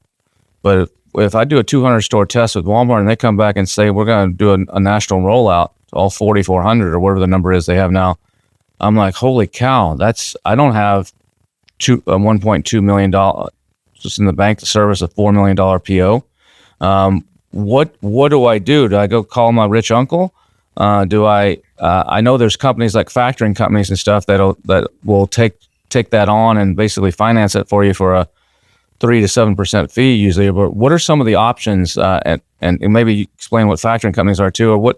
Speaker 1: But if I do a 200 store test with Walmart and they come back and say, we're going to do a national rollout to all 4,400 or whatever the number is they have now, I'm like, holy cow, I don't have $1.2 million just in the bank to service a $4 million PO. What do I do? Do I go call my rich uncle? I know there's companies like factoring companies and stuff that will take that on and basically finance it for you for a 3 to 7% fee usually. But what are some of the options? And maybe explain what factoring companies are too, or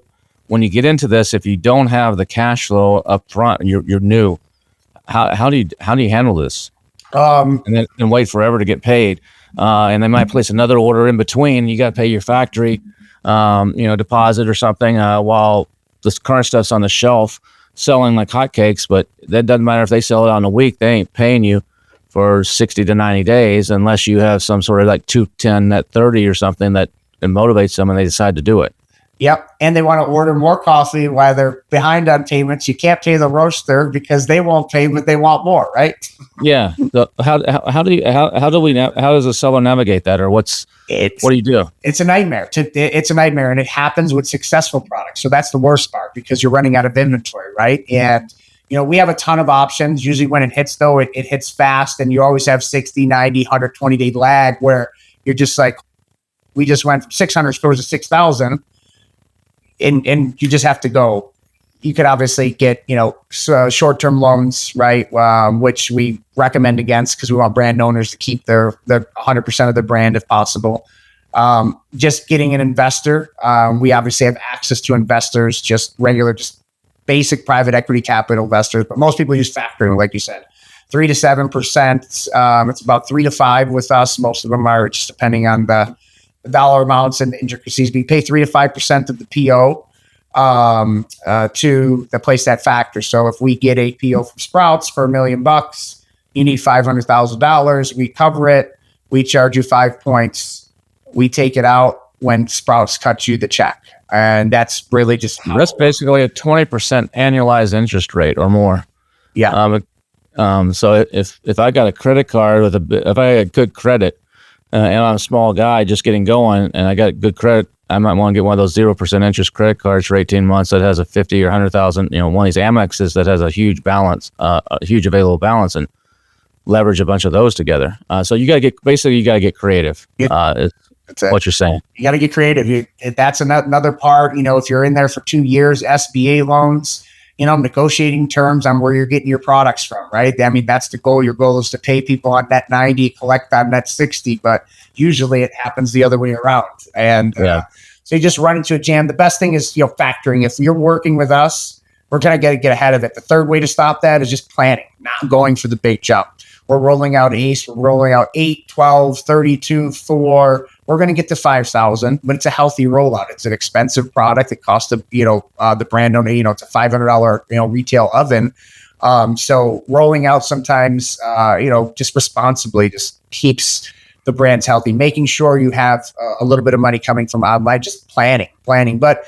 Speaker 1: when you get into this, if you don't have the cash flow up front, you're new. How do you handle this? and wait forever to get paid. And they might place another order in between. You got to pay your factory, deposit or something while this current stuff's on the shelf selling like hotcakes. But that doesn't matter if they sell it on a week. They ain't paying you for 60 to 90 days unless you have some sort of like 210 net 30 or something that motivates them and they decide to do it.
Speaker 4: Yep. And they want to order more coffee while they're behind on payments. You can't pay the roaster because they won't pay, but they want more, right?
Speaker 1: Yeah. So how does a seller navigate that, or what do you do?
Speaker 4: It's a nightmare. It's a nightmare, and it happens with successful products. So that's the worst part because you're running out of inventory, right? And we have a ton of options. Usually when it hits, though, it hits fast, and you always have 60, 90, 120-day lag where you're just like, we just went from 600 stores to 6,000. And you just have to go. You could obviously get, short-term loans, right? Which we recommend against because we want brand owners to keep their 100% of their brand if possible. Just getting an investor. We obviously have access to investors, just basic private equity capital investors, but most people use factoring, like you said, 3 to 7%. It's about 3 to 5 with us. Most of them are just depending on the dollar amounts and intricacies. We pay 3 to 5% of the PO to the place that factor. So if we get a PO from Sprouts for $1 million, you need $500,000. We cover it. We charge you 5 points. We take it out when Sprouts cuts you the check. And that's really just
Speaker 1: that's basically a 20% annualized interest rate or more.
Speaker 4: Yeah.
Speaker 1: So if I got a credit card if I had good credit, and I'm a small guy just getting going, and I got good credit, I might want to get one of those 0% interest credit cards for 18 months that has a 50 or 100,000, one of these Amexes that has a huge balance, a huge available balance, and leverage a bunch of those together. So you got to get creative. That's what you're saying.
Speaker 4: You got to get creative. That's another part. If you're in there for 2 years, SBA loans, negotiating terms on where you're getting your products from, right? I mean, that's the goal. Your goal is to pay people on net 90, collect on net 60, but usually it happens the other way around. And so you just run into a jam. The best thing is, factoring. If you're working with us, we're going to get ahead of it. The third way to stop that is just planning, not going for the big jump. We're rolling out ACE. We're rolling out 8, 12, 32, 4. We're going to get to 5,000, but it's a healthy rollout. It's an expensive product. It costs the brand owner, it's a $500, retail oven. So rolling out sometimes, just responsibly just keeps the brands healthy, making sure you have a little bit of money coming from online, just planning. But,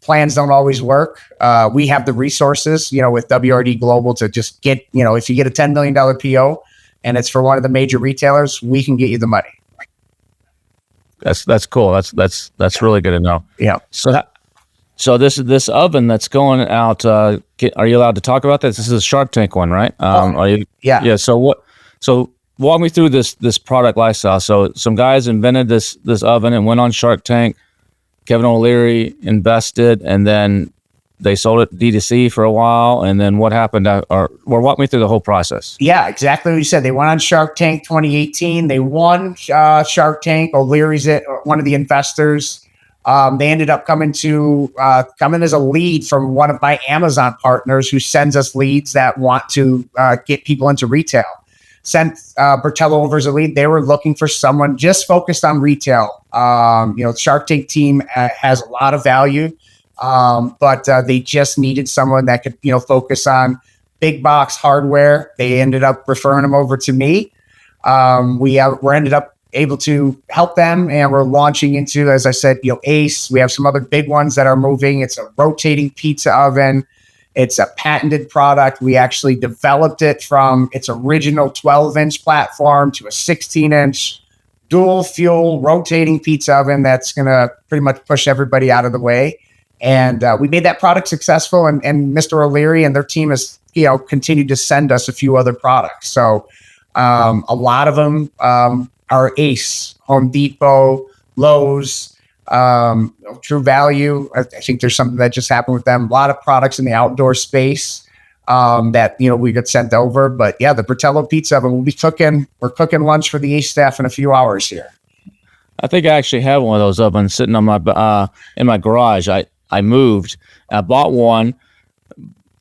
Speaker 4: plans don't always work. We have the resources, with WRD Global to just get, if you get a $10 million PO and it's for one of the major retailers, we can get you the money.
Speaker 1: That's cool. That's really good to know.
Speaker 4: Yeah.
Speaker 1: So this oven that's going out, are you allowed to talk about this? This is a Shark Tank one, right? Are you?
Speaker 4: Yeah.
Speaker 1: Yeah. So walk me through this product lifestyle. So some guys invented this oven and went on Shark Tank. Kevin O'Leary invested, and then they sold it D2C for a while. And then what happened? Walk me through the whole process.
Speaker 4: Yeah, exactly what you said. They went on Shark Tank 2018. They won Shark Tank. O'Leary's one of the investors. They ended up coming as a lead from one of my Amazon partners who sends us leads that want to get people into retail. Sent Bertello over as a lead. They were looking for someone just focused on retail. The Shark Tank team has a lot of value, but they just needed someone that could, focus on big box hardware. They ended up referring them over to me. We're ended up able to help them, and we're launching into, as I said, ACE. We have some other big ones that are moving. It's a rotating pizza oven. It's a patented product. We actually developed it from its original 12-inch platform to a 16-inch dual fuel rotating pizza oven that's going to pretty much push everybody out of the way. And we made that product successful. And Mr. O'Leary and their team has, continued to send us a few other products. So a lot of them are ACE, Home Depot, Lowe's, True Value. I think there's something that just happened with them. A lot of products in the outdoor space that we get sent over. But yeah, the Bertello pizza oven, we're cooking lunch for the ACE staff in a few hours here.
Speaker 1: I think I actually have one of those ovens sitting on my in my garage. I moved. I bought one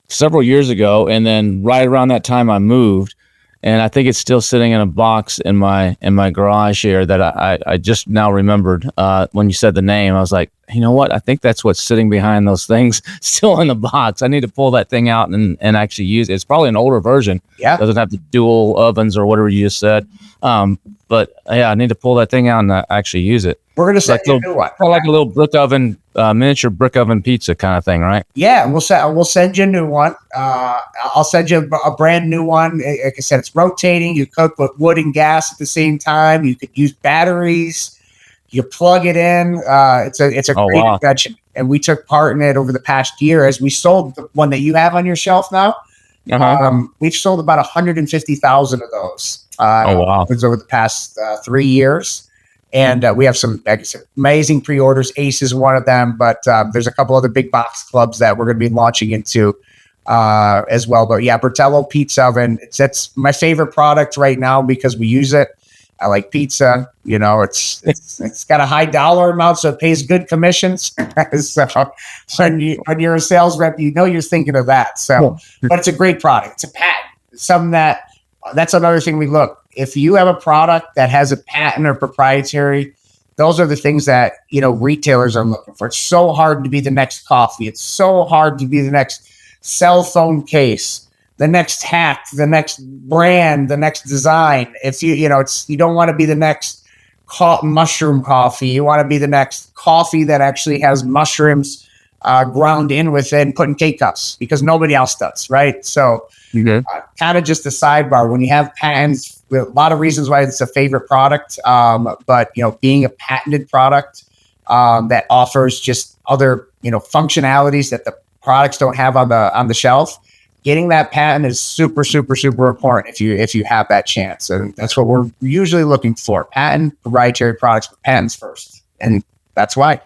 Speaker 1: several years ago, and then right around that time I moved, and I think it's still sitting in a box in my garage here that I just now remembered when you said the name. I was like, you know what? I think that's what's sitting behind those things still in the box. I need to pull that thing out and actually use it. It's probably an older version.
Speaker 4: Yeah.
Speaker 1: Doesn't have the dual ovens or whatever you just said. But yeah, I need to pull that thing out and actually use it.
Speaker 4: We're going to send you a new one.
Speaker 1: Like a little brick oven, miniature brick oven pizza kind of thing, right?
Speaker 4: Yeah, we'll send you a new one. I'll send you a brand new one. Like I said, it's rotating. You cook with wood and gas at the same time. You could use batteries. You plug it in. It's a great invention. And we took part in it over the past year as we sold the one that you have on your shelf now. We've sold about 150,000 of those. Over the past 3 years. And we have some, like I said, amazing pre-orders. Ace is one of them, but there's a couple other big box clubs that we're going to be launching into as well. But yeah, Bertello Pizza Oven, that's my favorite product right now because we use it. I like pizza. You know, it's got a high dollar amount, so it pays good commissions. So when you're a sales rep, you know you're thinking of that. So, but it's a great product. It's a patent. It's something that's another thing we look. If you have a product that has a patent or proprietary, those are the things that, you know, retailers are looking for. It's so hard to be the next coffee. It's so hard to be the next cell phone case, the next hack, the next brand, the next design. If you don't want to be the next mushroom coffee. You want to be the next coffee that actually has mushrooms ground in with it and put in K-cups because nobody else does, right? So kind of just a sidebar. When you have patents, a lot of reasons why it's a favorite product, but, you know, being a patented product that offers just other, you know, functionalities that the products don't have on the shelf, getting that patent is super, super, super important if you have that chance. And that's what we're usually looking for. Patent, proprietary products, but patents first. And that's why.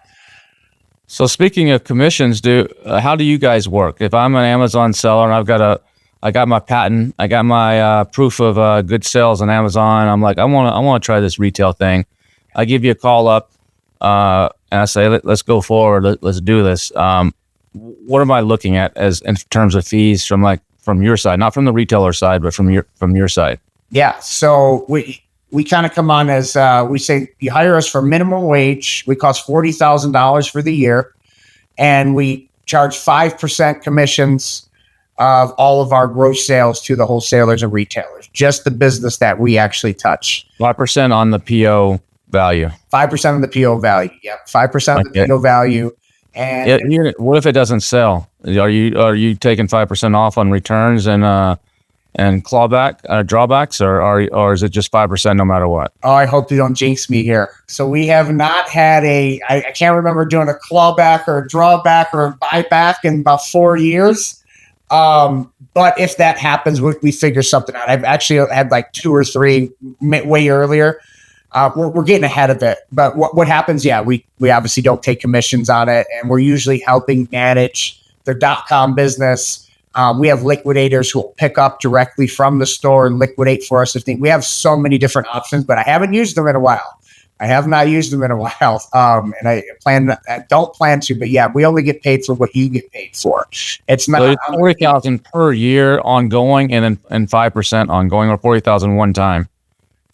Speaker 1: So speaking of commissions, how do you guys work? If I'm an Amazon seller and I got my patent, I got my proof of good sales on Amazon, I'm like, I want to try this retail thing. I give you a call up and I say, let's go forward. Let's do this. What am I looking at as in terms of fees from your side, not from the retailer side, but from your side?
Speaker 4: Yeah. So we kind of come on as we say, you hire us for minimum wage. We cost $40,000 for the year, and we charge 5% commissions of all of our gross sales to the wholesalers and retailers, just the business that we actually touch.
Speaker 1: 5% on the PO value.
Speaker 4: 5% of the PO value. Yep. 5% of the PO value. And
Speaker 1: what if it doesn't sell? Are you taking 5% off on returns and clawback drawbacks, or is it just 5% no matter what?
Speaker 4: Oh, I hope you don't jinx me here. So we have not had I can't remember doing a clawback or a drawback or a buyback in about 4 years. But if that happens, we figure something out. I've actually had like 2 or 3 way earlier. We're getting ahead of it. But what happens? Yeah, we obviously don't take commissions on it, and we're usually helping manage their .com business. We have liquidators who will pick up directly from the store and liquidate for us. We have so many different options, but I haven't used them in a while. I have not used them in a while, and I don't plan to. But yeah, we only get paid for what you get paid for. It's not
Speaker 1: so $40,000 per year ongoing, and 5% ongoing, or $40,000 one time.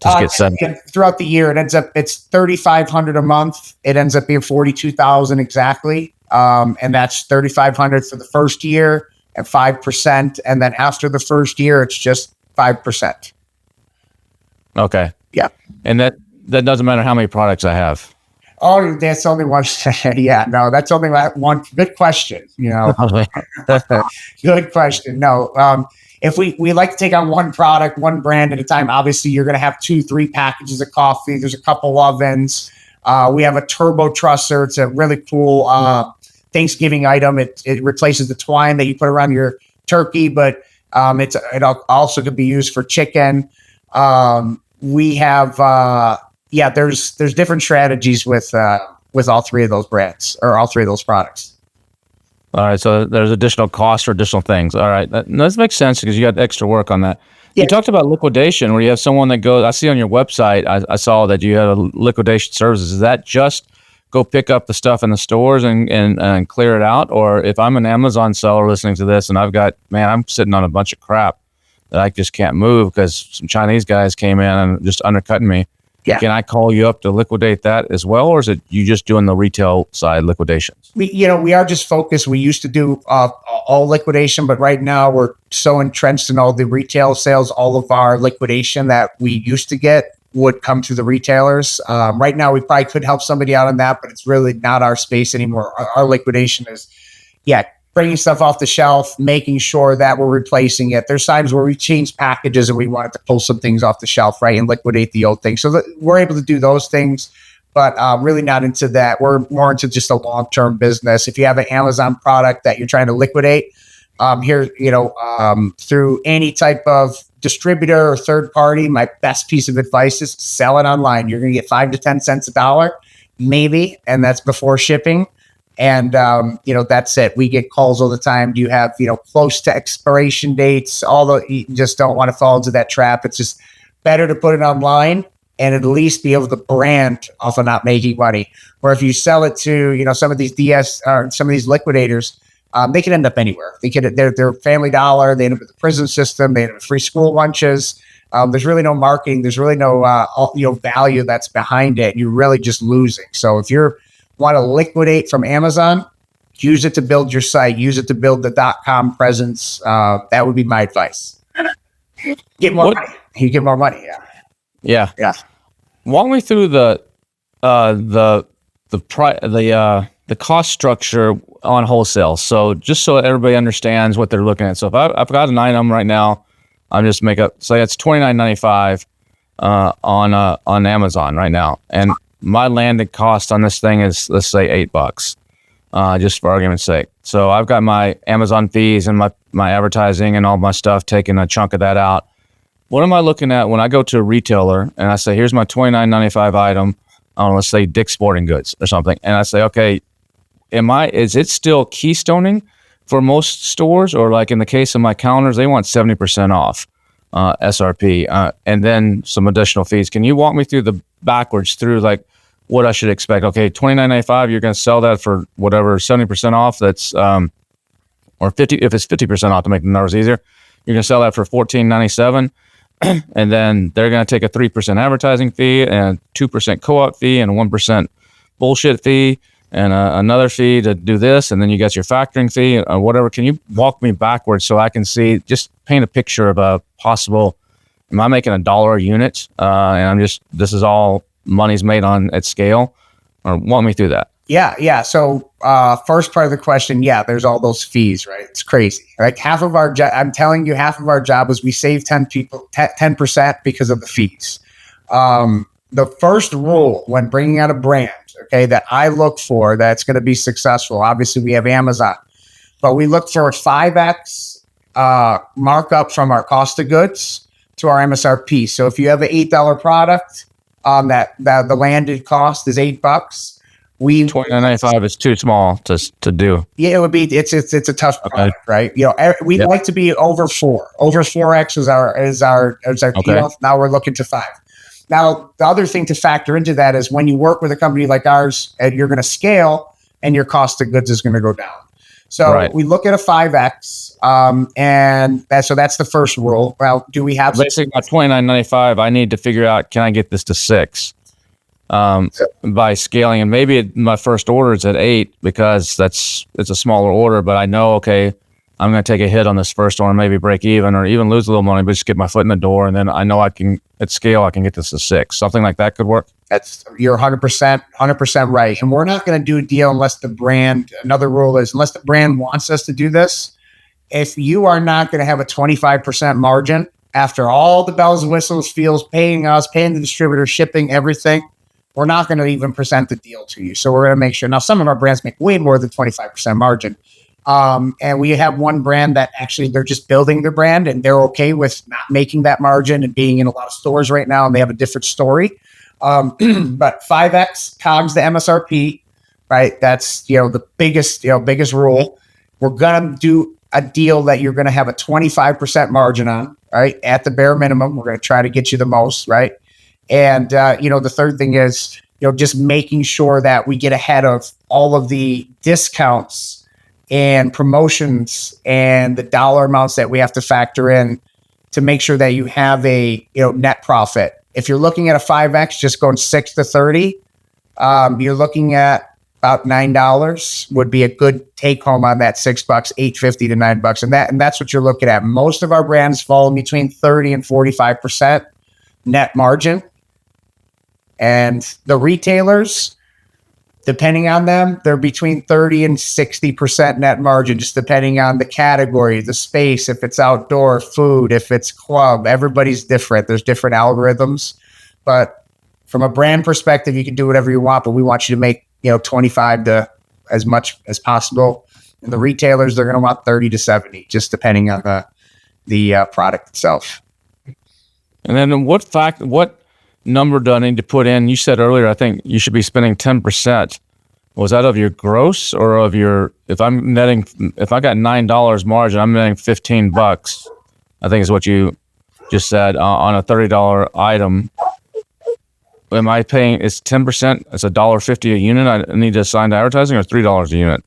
Speaker 1: Just get 7
Speaker 4: throughout the year. It ends up it's $3,500 a month. It ends up being $42,000 exactly, and that's $3,500 for the first year and 5%, and then after the first year, it's just 5%.
Speaker 1: Okay.
Speaker 4: Yeah,
Speaker 1: and that doesn't matter how many products I have.
Speaker 4: Oh, that's only one. Yeah, no, that's only one. Good question. You know, good question. No, if we like to take on one product, one brand at a time, obviously you're going to have 2-3 packages of coffee. There's a couple ovens. We have a turbo trusser. It's a really cool Thanksgiving item. It replaces the twine that you put around your turkey, but it also could be used for chicken. We have there's different strategies with all 3 of those brands or all 3 of those products.
Speaker 1: All right, so there's additional costs or additional things. All right, that makes sense because you got extra work on that. Yeah. You talked about liquidation, where you have someone that goes. I see on your website, I saw that you had a liquidation services. Is that just go pick up the stuff in the stores and clear it out? Or if I'm an Amazon seller listening to this and I'm sitting on a bunch of crap that I just can't move because some Chinese guys came in and just undercutting me.
Speaker 4: Yeah.
Speaker 1: Can I call you up to liquidate that as well, or is it you just doing the retail side liquidations?
Speaker 4: We are just focused. We used to do all liquidation, but right now we're so entrenched in all the retail sales. All of our liquidation that we used to get would come through the retailers. Right now, we probably could help somebody out on that, but it's really not our space anymore. Our liquidation is, bringing stuff off the shelf, making sure that we're replacing it. There's times where we change packages and we wanted to pull some things off the shelf, right, and liquidate the old things. So that we're able to do those things, but really not into that. We're more into just a long-term business. If you have an Amazon product that you're trying to liquidate, through any type of distributor or third party, my best piece of advice is sell it online. You're going to get 5 to 10 cents a dollar, maybe, and that's before shipping. And, that's it. We get calls all the time. Do you have, close to expiration dates? Although you just don't want to fall into that trap. It's just better to put it online and at least be able to brand off of not making money. Where if you sell it to, some of these DS or some of these liquidators, they can end up anywhere. They're Family Dollar. They end up with the prison system. They end up with free school lunches. There's really no marketing. There's really no, value that's behind it. You're really just losing. So if you're want to liquidate from Amazon, use it to build your site, use it to build the .com presence. That would be my advice. Get more money. You get more money.
Speaker 1: Yeah.
Speaker 4: Yeah.
Speaker 1: Walk me through the cost structure on wholesale. So just so everybody understands what they're looking at. So if I've got an item right now, I'm just say it's $29.95 on Amazon right now, and my landed cost on this thing is, let's say, $8, just for argument's sake. So I've got my Amazon fees and my advertising and all my stuff, taking a chunk of that out. What am I looking at when I go to a retailer and I say, here's my $29.95 item on, let's say, Dick's Sporting Goods or something, and I say, okay, is it still keystoning for most stores, or like in the case of my counters, they want 70% off SRP and then some additional fees? Can you walk me through the backwards through like what I should expect? Okay, $29.95, you're going to sell that for whatever 70% off. That's or 50 if it's 50% off to make the numbers easier. You're going to sell that for $14.97, and then they're going to take a 3% advertising fee and 2% co-op fee and a 1% bullshit fee and another fee to do this, and then you got your factoring fee or whatever. Can you walk me backwards so I can see, just paint a picture of a possible? Am I making $1 a unit? And this is all money's made on at scale, or walk me through that.
Speaker 4: Yeah. So first part of the question, there's all those fees, right? It's crazy. Like half of our job, I'm telling you, half of our job is we save 10% because of the fees. The first rule when bringing out a brand, okay, that I look for that's going to be successful, obviously we have Amazon, but we look for a 5X markup from our cost of goods to our MSRP. So if you have an $8 product, that the landed cost is $8.
Speaker 1: $29.95 is too small to do.
Speaker 4: Yeah, it would be. It's a tough product, right? We'd like to be over 4. Over 4X is our deal. Now we're looking to 5. Now the other thing to factor into that is when you work with a company like ours, and you're going to scale, and your cost of goods is going to go down. So we look at a 5X, and that's the first rule. Well, do we have
Speaker 1: basically at $29.95? I need to figure out, can I get this to 6 by scaling? And maybe my first order is at 8 because it's a smaller order, but I know, okay, I'm going to take a hit on this first order, maybe break even or even lose a little money, but just get my foot in the door, and then I know at scale I can get this to 6. Something like that could work. You're
Speaker 4: 100% right. And we're not going to do a deal unless another rule is unless the brand wants us to do this. If you are not going to have a 25% margin after all the bells and whistles, fees, paying us, paying the distributor, shipping, everything, we're not going to even present the deal to you. So we're going to make sure. Now, some of our brands make way more than 25% margin. And we have one brand that actually they're just building their brand and they're okay with not making that margin and being in a lot of stores right now. And they have a different story. But 5X COGS the MSRP, right? That's, the biggest rule. We're going to do a deal that you're going to have a 25% margin on, right? At the bare minimum, we're going to try to get you the most, right? And, the third thing is, just making sure that we get ahead of all of the discounts and promotions and the dollar amounts that we have to factor in to make sure that you have a net profit. If you're looking at a 5X, just going 6 to 30, you're looking at about $9 would be a good take home on that $6, $8.50 to $9, and that's what you're looking at. Most of our brands fall in between 30 and 45% net margin, and the retailers, depending on them, they're between 30 and 60% net margin, just depending on the category, the space, if it's outdoor, food, if it's club. Everybody's different. There's different algorithms. But from a brand perspective, you can do whatever you want, but we want you to make 25 to as much as possible. And the retailers, they're going to want 30 to 70, just depending on the product itself.
Speaker 1: And then what number do I need to put in? You said earlier, I think you should be spending 10%. Was that of your gross or of your, if I got $9 margin, I'm netting $15, I think is what you just said on a $30 item. Am I paying, it's 10%, it's $1.50 a unit I need to assign to advertising, or $3 a unit?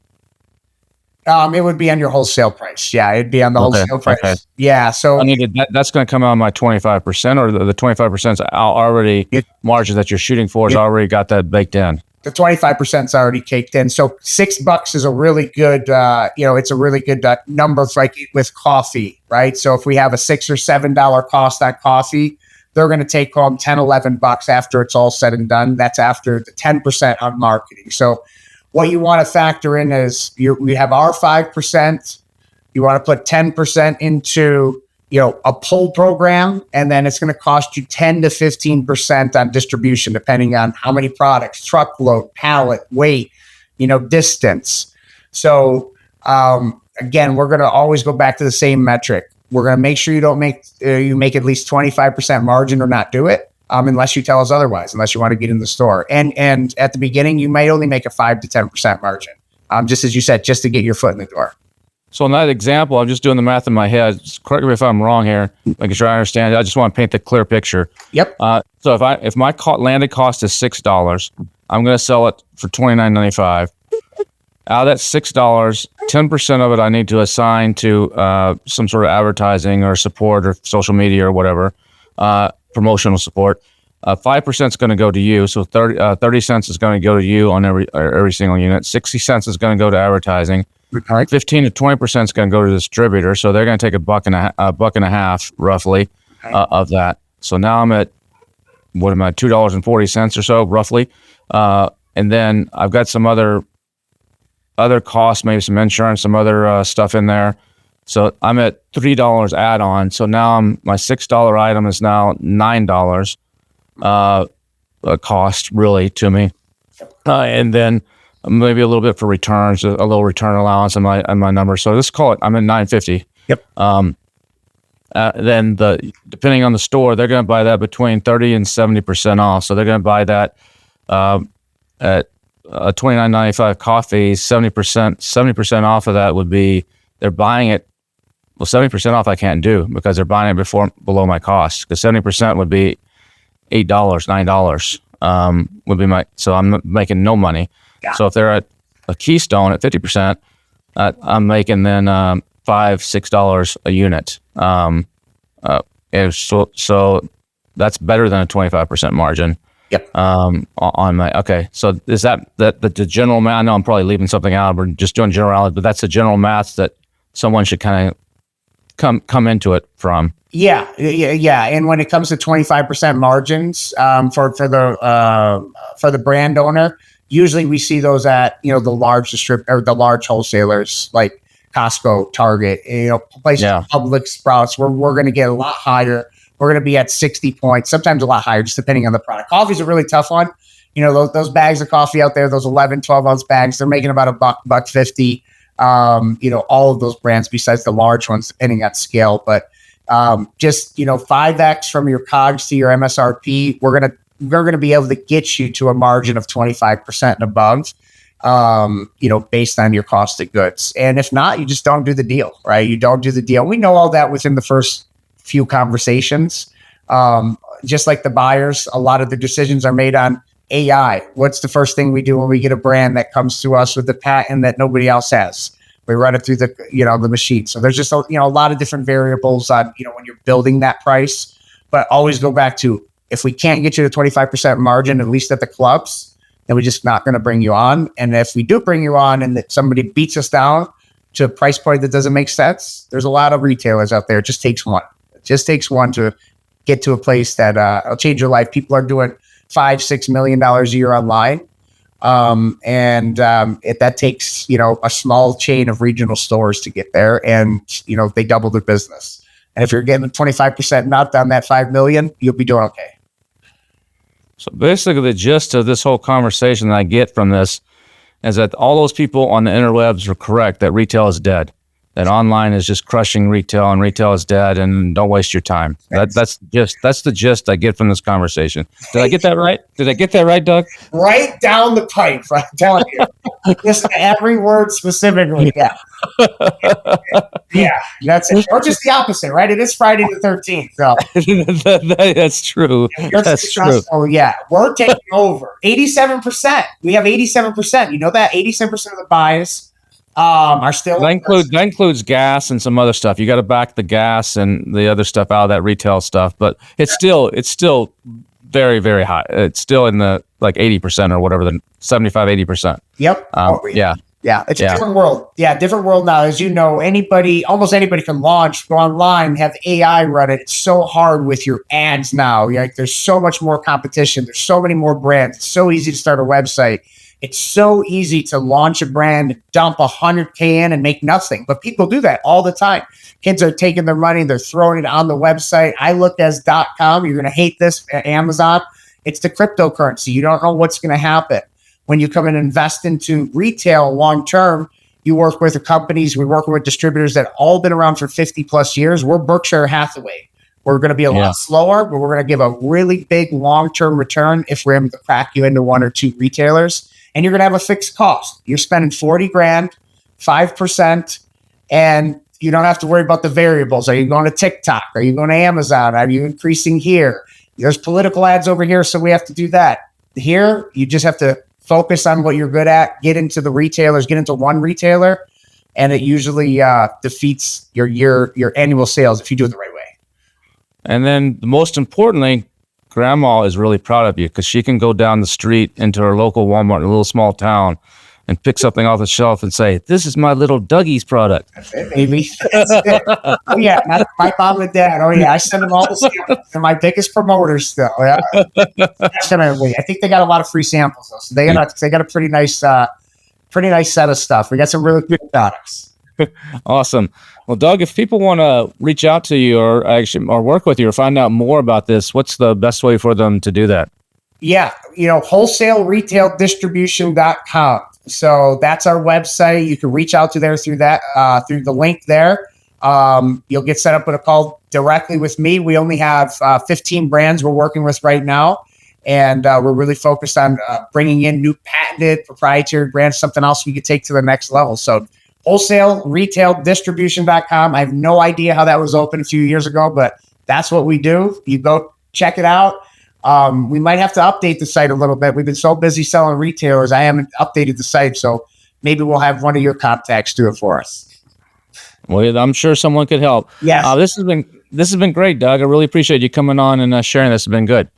Speaker 4: It would be on your wholesale price. Yeah, it'd be on the wholesale price. Okay. Yeah, so
Speaker 1: that's going to come out on my 25%, or the 25% is already margin that you're shooting for has already got that baked in.
Speaker 4: The 25% is already caked in. So $6 is a really good, it's a really good number for, like, with coffee, right? So if we have a $6 or $7 cost on coffee, they're going to take home $10, $11 after it's all said and done. That's after the 10% on marketing. So what you want to factor in is we have our 5%. You want to put 10% into, a pull program, and then it's going to cost you 10 to 15% on distribution, depending on how many products, truckload, pallet, weight, distance. So again, we're going to always go back to the same metric. We're going to make sure you make at least 25% margin or not do it, unless you tell us otherwise, unless you want to get in the store. And at the beginning, you might only make a 5 to 10% margin, just as you said, just to get your foot in the door.
Speaker 1: So in that example, I'm just doing the math in my head. Just correct me if I'm wrong here, making sure I understand it. I just want to paint the clear picture.
Speaker 4: Yep.
Speaker 1: So if my landed cost is $6, I'm going to sell it for $29.95. Out of that $6, 10% of it I need to assign to some sort of advertising or support or social media or whatever, promotional support. 5% is going to go to you, so 30 cents is going to go to you on every single unit. 60 cents is going to go to advertising.
Speaker 4: Okay.
Speaker 1: 15 to 20% is going to go to the distributor, so they're going to take a buck and a half roughly of that. So now I'm at $2.40 or so roughly, and then I've got some other costs, maybe some insurance, some other stuff in there. So I'm at $3 add-on. So now my $6 item is now $9 cost really to me, and then maybe a little bit for returns, a little return allowance on my number. So let's call it, I'm at $9.50.
Speaker 4: Yep.
Speaker 1: Then depending on the store, they're going to buy that between 30 and 70% off. So they're going to buy that at $29.95 coffee. 70% off of that would be, they're buying it. Well, 70% off I can't do because they're buying it below my cost. Because 70% would be $8, $9 would be so I'm making no money. Yeah. So if they're at a Keystone at 50%, I'm making then $5, $6 a unit. So that's better than a 25% margin.
Speaker 4: Yep.
Speaker 1: Okay. So is that the general math? I know I'm probably leaving something out. We're just doing generality, but that's the general math that someone should kind of come into it from.
Speaker 4: Yeah. And when it comes to 25% margins for the brand owner, usually we see those at the large wholesalers like Costco, Target, places like Publix, Sprouts. We're going to get a lot higher. We're going to be at 60 points, sometimes a lot higher, just depending on the product. Coffee's a really tough one. Those bags of coffee out there, those 11, 12 ounce bags, they're making about $1.50. All of those brands besides the large ones, depending on scale. But just 5x from your COGS to your MSRP, we're going to be able to get you to a margin of 25% and above, based on your cost of goods. And if not, you just don't do the deal, right? You don't do the deal. We know all that within the first few conversations. Just like the buyers, a lot of the decisions are made on AI. What's the first thing we do when we get a brand that comes to us with a patent that nobody else has? We run it through the machine. So there's just a lot of different variables on, when you're building that price, but always go back to, if we can't get you to 25% margin, at least at the clubs, then we're just not going to bring you on. And if we do bring you on and that somebody beats us down to a price point that doesn't make sense, there's a lot of retailers out there. It just takes one. It just takes one to get to a place that will change your life. People are doing $5-6 million a year online. That takes, a small chain of regional stores to get there, and, they double their business. And if you're getting 25% nut on that 5 million, you'll be doing okay.
Speaker 1: So basically the gist of this whole conversation that I get from this is that all those people on the interwebs are correct, that retail is dead, that online is just crushing retail and retail is dead, and don't waste your time. That's the gist I get from this conversation. Did I get that right? Did I get that right, Doug?
Speaker 4: Right down the pipe, I'm telling you. Just every word specifically. Yeah. Yeah, that's it. Or just the opposite, right? It is Friday the 13th. So.
Speaker 1: That's true. That's true.
Speaker 4: Oh, yeah. We're taking over. 87%. We have 87%. You know that? 87% of the buys are still.
Speaker 1: That includes gas and some other stuff. You got to back the gas and the other stuff out of that retail stuff, but it's still very, very high. It's still in the 80% or whatever, the 75, 80%.
Speaker 4: Yep.
Speaker 1: Yeah.
Speaker 4: Yeah, it's a different world. Yeah, different world now. As you know, almost anybody can launch, go online, have AI run it. It's so hard with your ads now. There's so much more competition. There's so many more brands. It's so easy to start a website. It's so easy to launch a brand, dump $100K in and make nothing. But people do that all the time. Kids are taking their money, they're throwing it on the website. I looked as .com. You're going to hate this, Amazon. It's the cryptocurrency. You don't know what's going to happen. When you come and invest into retail long term, you work with the companies. We're working with distributors that all been around for 50 plus years. We're Berkshire Hathaway. We're going to be a lot slower, but we're going to give a really big long term return if we're able to crack you into one or two retailers. And you're going to have a fixed cost. You're spending 40 grand, 5%, and you don't have to worry about the variables. Are you going to TikTok? Are you going to Amazon? Are you increasing here? There's political ads over here, so we have to do that. Here, you just have to focus on what you're good at, get into the retailers, get into one retailer, and it usually defeats your annual sales if you do it the right way.
Speaker 1: And then most importantly, Grandma is really proud of you because she can go down the street into her local Walmart in a little small town and pick something off the shelf and say, "This is my little Dougie's product."
Speaker 4: That's it, baby. That's it. Oh, yeah. My mom and dad. Oh, yeah. I send them all the samples. They're my biggest promoters still. Yeah. Definitely. I think they got a lot of free samples, though. So they got a pretty nice set of stuff. We got some really good products.
Speaker 1: Awesome. Well, Doug, if people want to reach out to you or work with you or find out more about this, what's the best way for them to do that?
Speaker 4: Yeah. Wholesale retail distribution.com. So that's our website. You can reach out to there through the link there. You'll get set up with a call directly with me. We only have 15 brands we're working with right now. And we're really focused on bringing in new patented proprietary brands, something else we could take to the next level. So wholesale retail distribution.com. I have no idea how that was open a few years ago, but that's what we do. You go check it out. We might have to update the site a little bit. We've been so busy selling retailers, I haven't updated the site. So maybe we'll have one of your contacts do it for us.
Speaker 1: Well, I'm sure someone could help.
Speaker 4: Yes.
Speaker 1: This has been great, Doug. I really appreciate you coming on and sharing this. It's been good.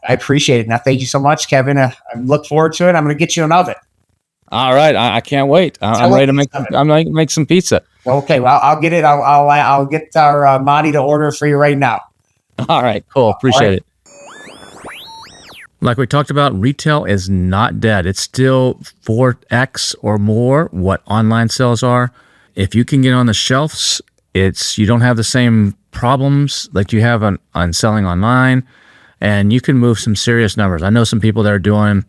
Speaker 4: I appreciate it. Now, thank you so much, Kevin. I look forward to it. I'm going to get you an oven.
Speaker 1: All right, I can't wait. I'm ready to make. I'm ready to make some pizza.
Speaker 4: Okay, well, I'll get it. I'll get our Monty to order for you right now.
Speaker 1: All right, cool. Appreciate it. Like we talked about, retail is not dead. It's still 4x or more what online sales are. If you can get on the shelves, you don't have the same problems like you have on selling online, and you can move some serious numbers. I know some people that are doing,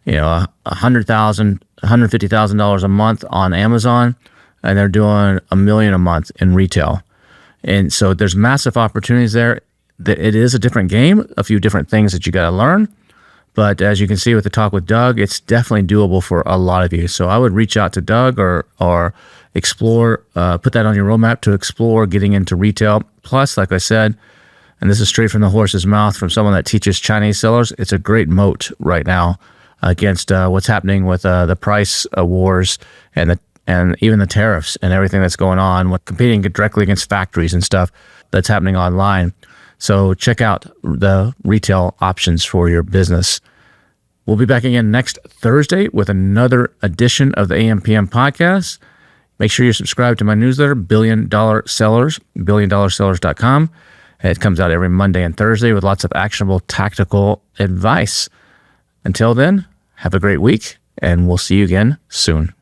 Speaker 1: $100,000, $150,000 a month on Amazon, and they're doing $1 million a month in retail. And so there's massive opportunities there. It is a different game, a few different things that you got to learn. But as you can see with the talk with Doug, it's definitely doable for a lot of you. So I would reach out to Doug or explore, put that on your roadmap to explore getting into retail. Plus, like I said, and this is straight from the horse's mouth from someone that teaches Chinese sellers, it's a great moat right now against what's happening with the price wars and and even the tariffs and everything that's going on with competing directly against factories and stuff that's happening online. So check out the retail options for your business. We'll be back again next Thursday with another edition of the AM/PM podcast. Make sure you're subscribed to my newsletter, Billion Dollar Sellers, billiondollarsellers.com. It comes out every Monday and Thursday with lots of actionable tactical advice. Until then, have a great week, and we'll see you again soon.